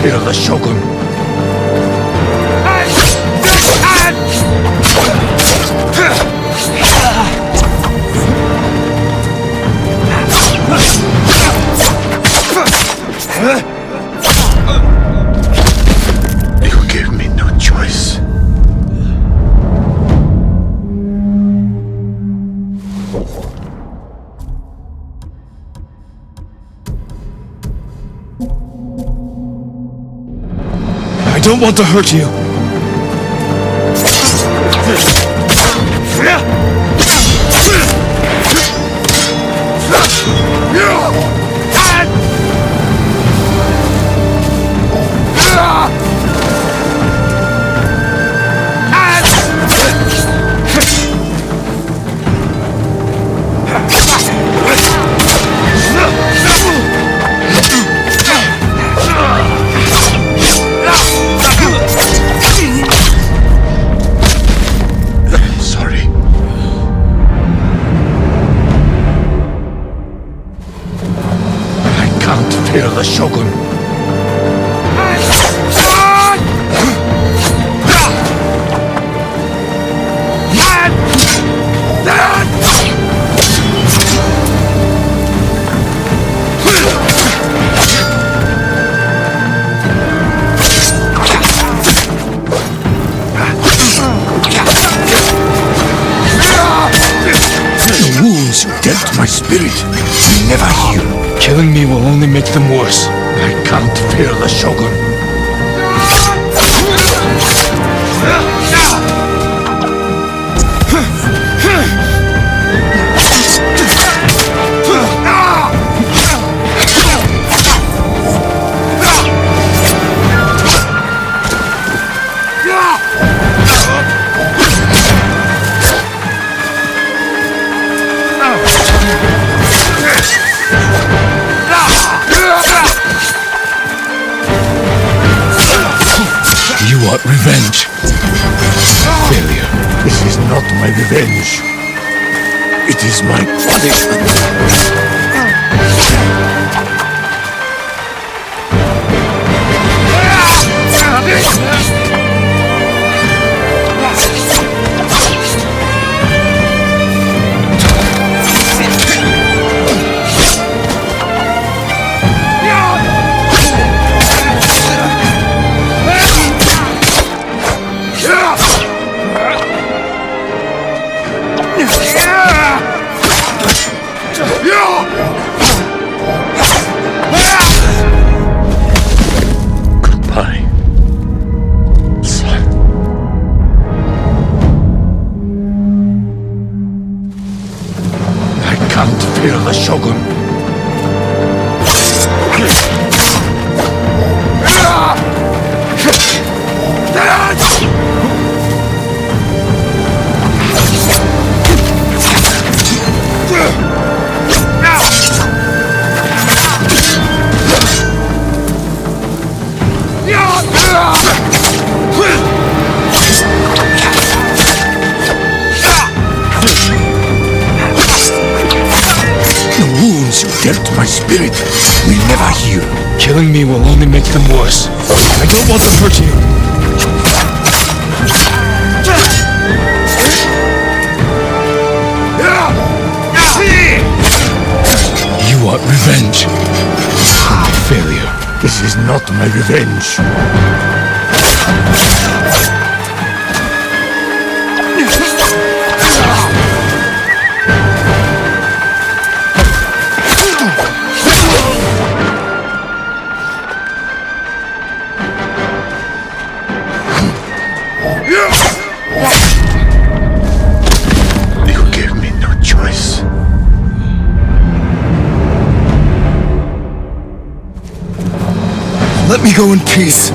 Fear the Shogun. You gave me no choice. I don't want to hurt you. Fear the Shogun. The wounds you dealt my spirit will never heal. Killing me will only make them worse. I can't fear the Shogun. revenge. It is my punishment. Goodbye, son. I can't fear the Shogun. The wounds you dealt my spirit will never heal. Killing me will only make them worse. I don't want to hurt you. You want revenge. I'm a failure. This is not my revenge. You gave me no choice. Let me go in peace.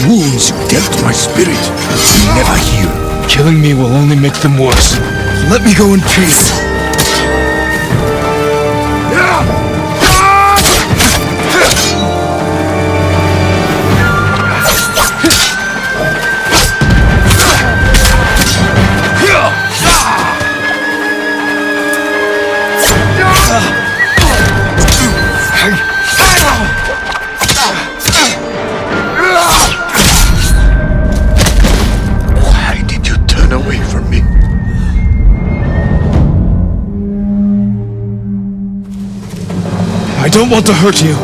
Wounds you dealt my spirit will never heal. Killing me will only make them worse. Let me go in peace. Why did you turn away from me? I don't want to hurt you.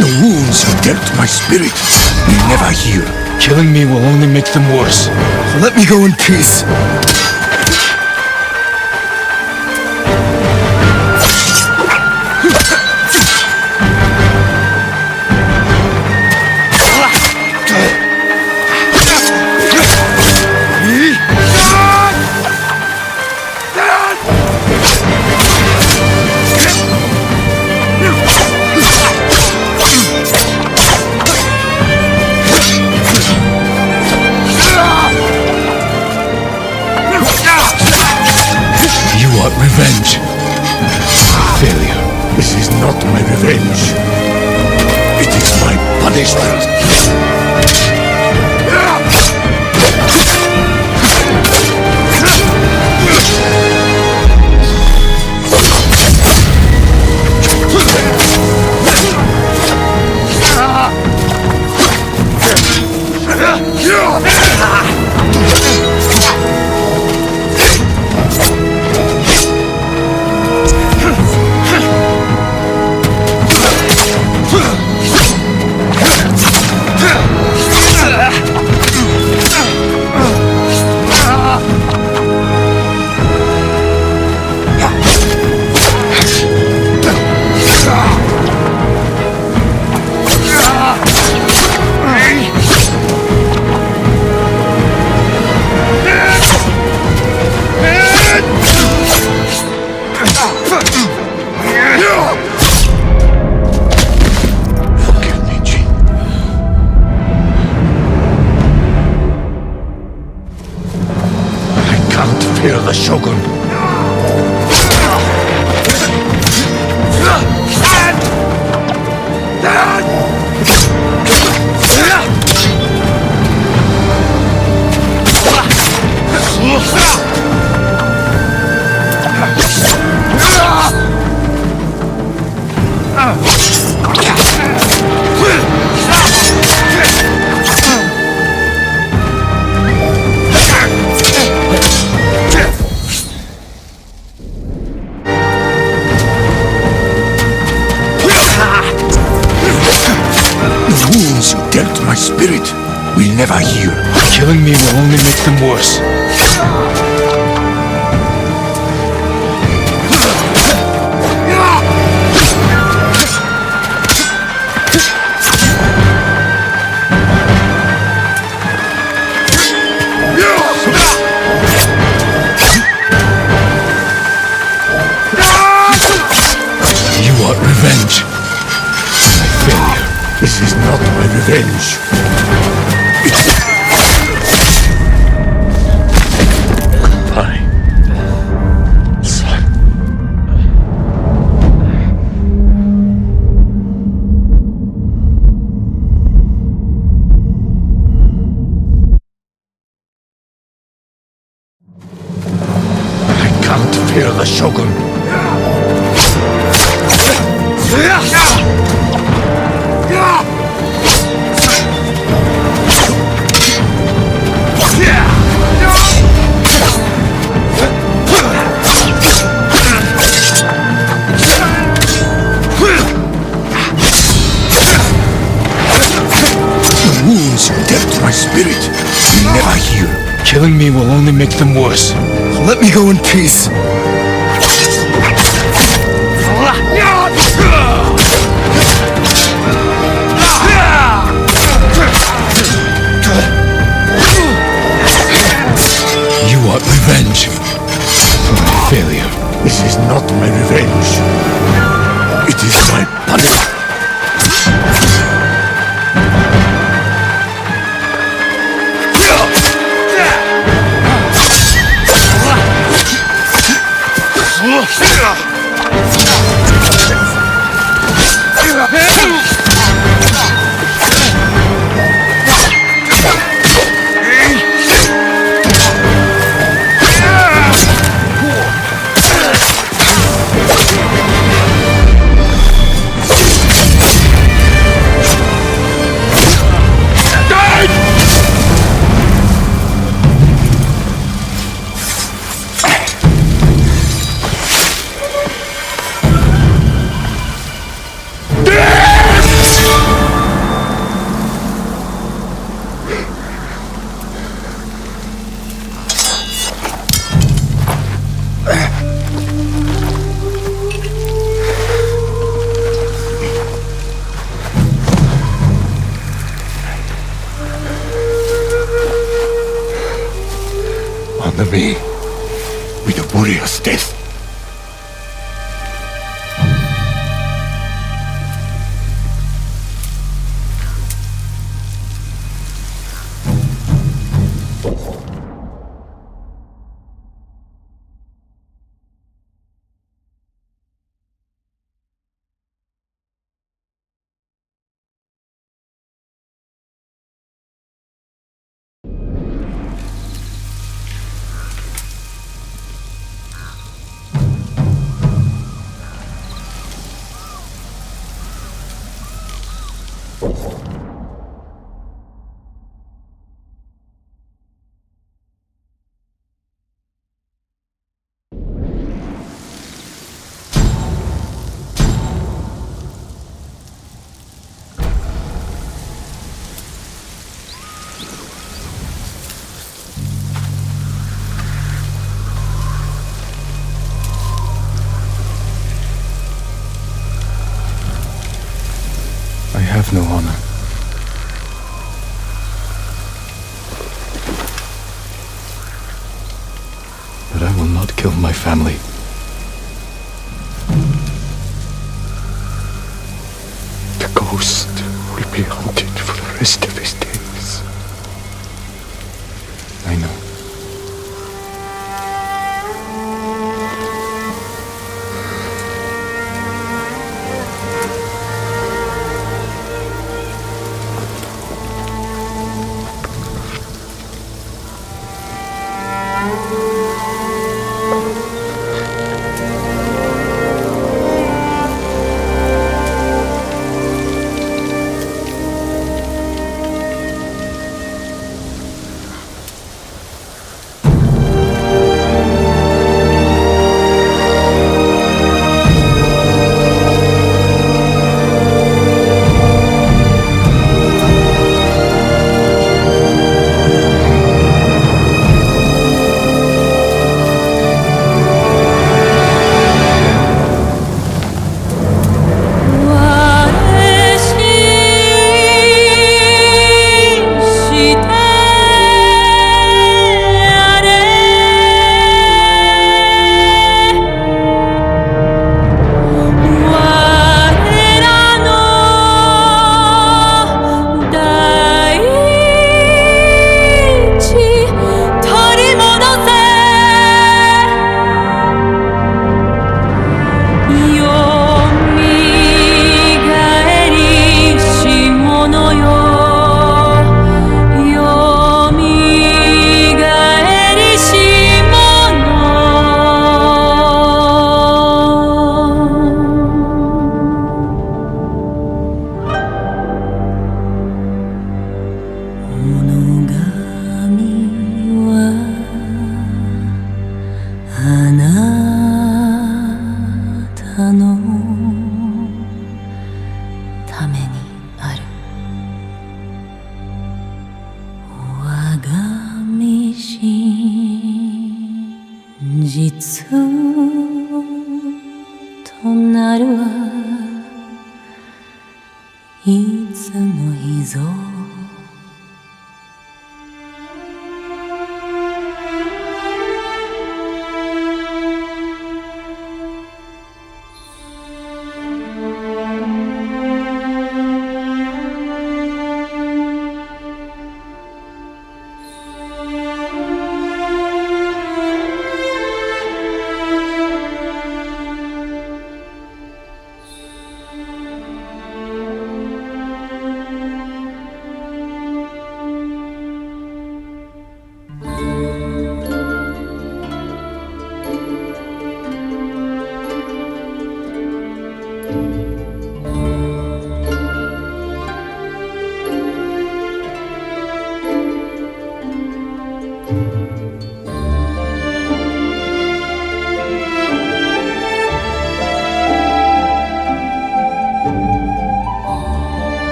The wounds you dealt my spirit will never heal. Killing me will only make them worse. Let me go in peace. punishment. Forgive me, Jin. I can't fear the Shogun. The wounds you dealt to my spirit will never heal. Killing me will only make them worse. You want revenge for my failure. This is not my revenge. Goodbye, son. I can't fear the Shogun. The wounds you dealt to my spirit will never heal. Killing me will only make them worse. Let me go in peace. You want revenge for my failure. This is not my revenge. It is my punishment. Honor me with a warrior's death. killed my family. The ghost will be hunted for the rest of his days. I know.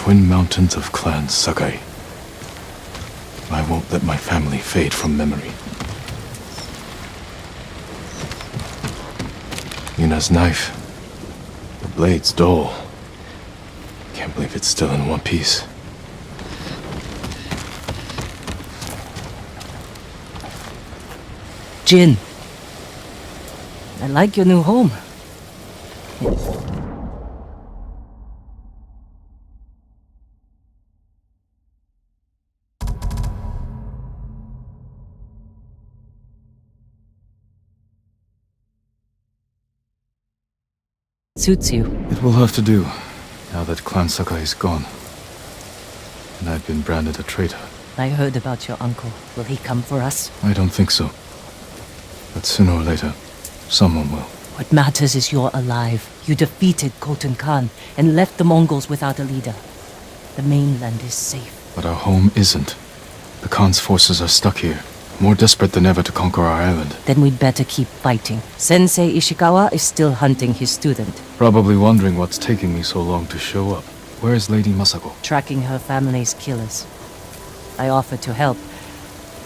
twin mountains of Clan Sakai. I won't let my family fade from memory. Yuna's knife. The blade's dull. Can't believe it's still in one piece. Jin. I like your new home. Suits you. It will have to do, now that Clan Sakai is gone. And I've been branded a traitor. I heard about your uncle. Will he come for us? I don't think so. But sooner or later, someone will. What matters is you're alive. You defeated Khotun Khan and left the Mongols without a leader. The mainland is safe. But our home isn't. The Khan's forces are stuck here, more desperate than ever to conquer our island. Then we'd better keep fighting. Sensei Ishikawa is still hunting his student. Probably wondering what's taking me so long to show up. Where is Lady Masako? Tracking her family's killers. I offered to help,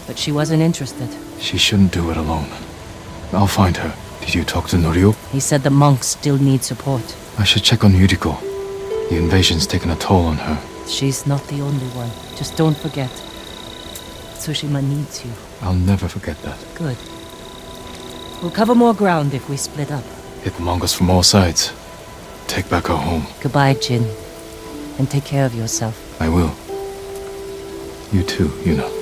but she wasn't interested. She shouldn't do it alone. I'll find her. Did you talk to Norio? He said the monks still need support. I should check on Yuriko. The invasion's taken a toll on her. She's not the only one. Just don't forget. Tsushima needs you. I'll never forget that. Good. We'll cover more ground if we split up. Hit the Mongols from all sides. Take back our home. Goodbye, Jin. And take care of yourself. I will. You too, Yuna.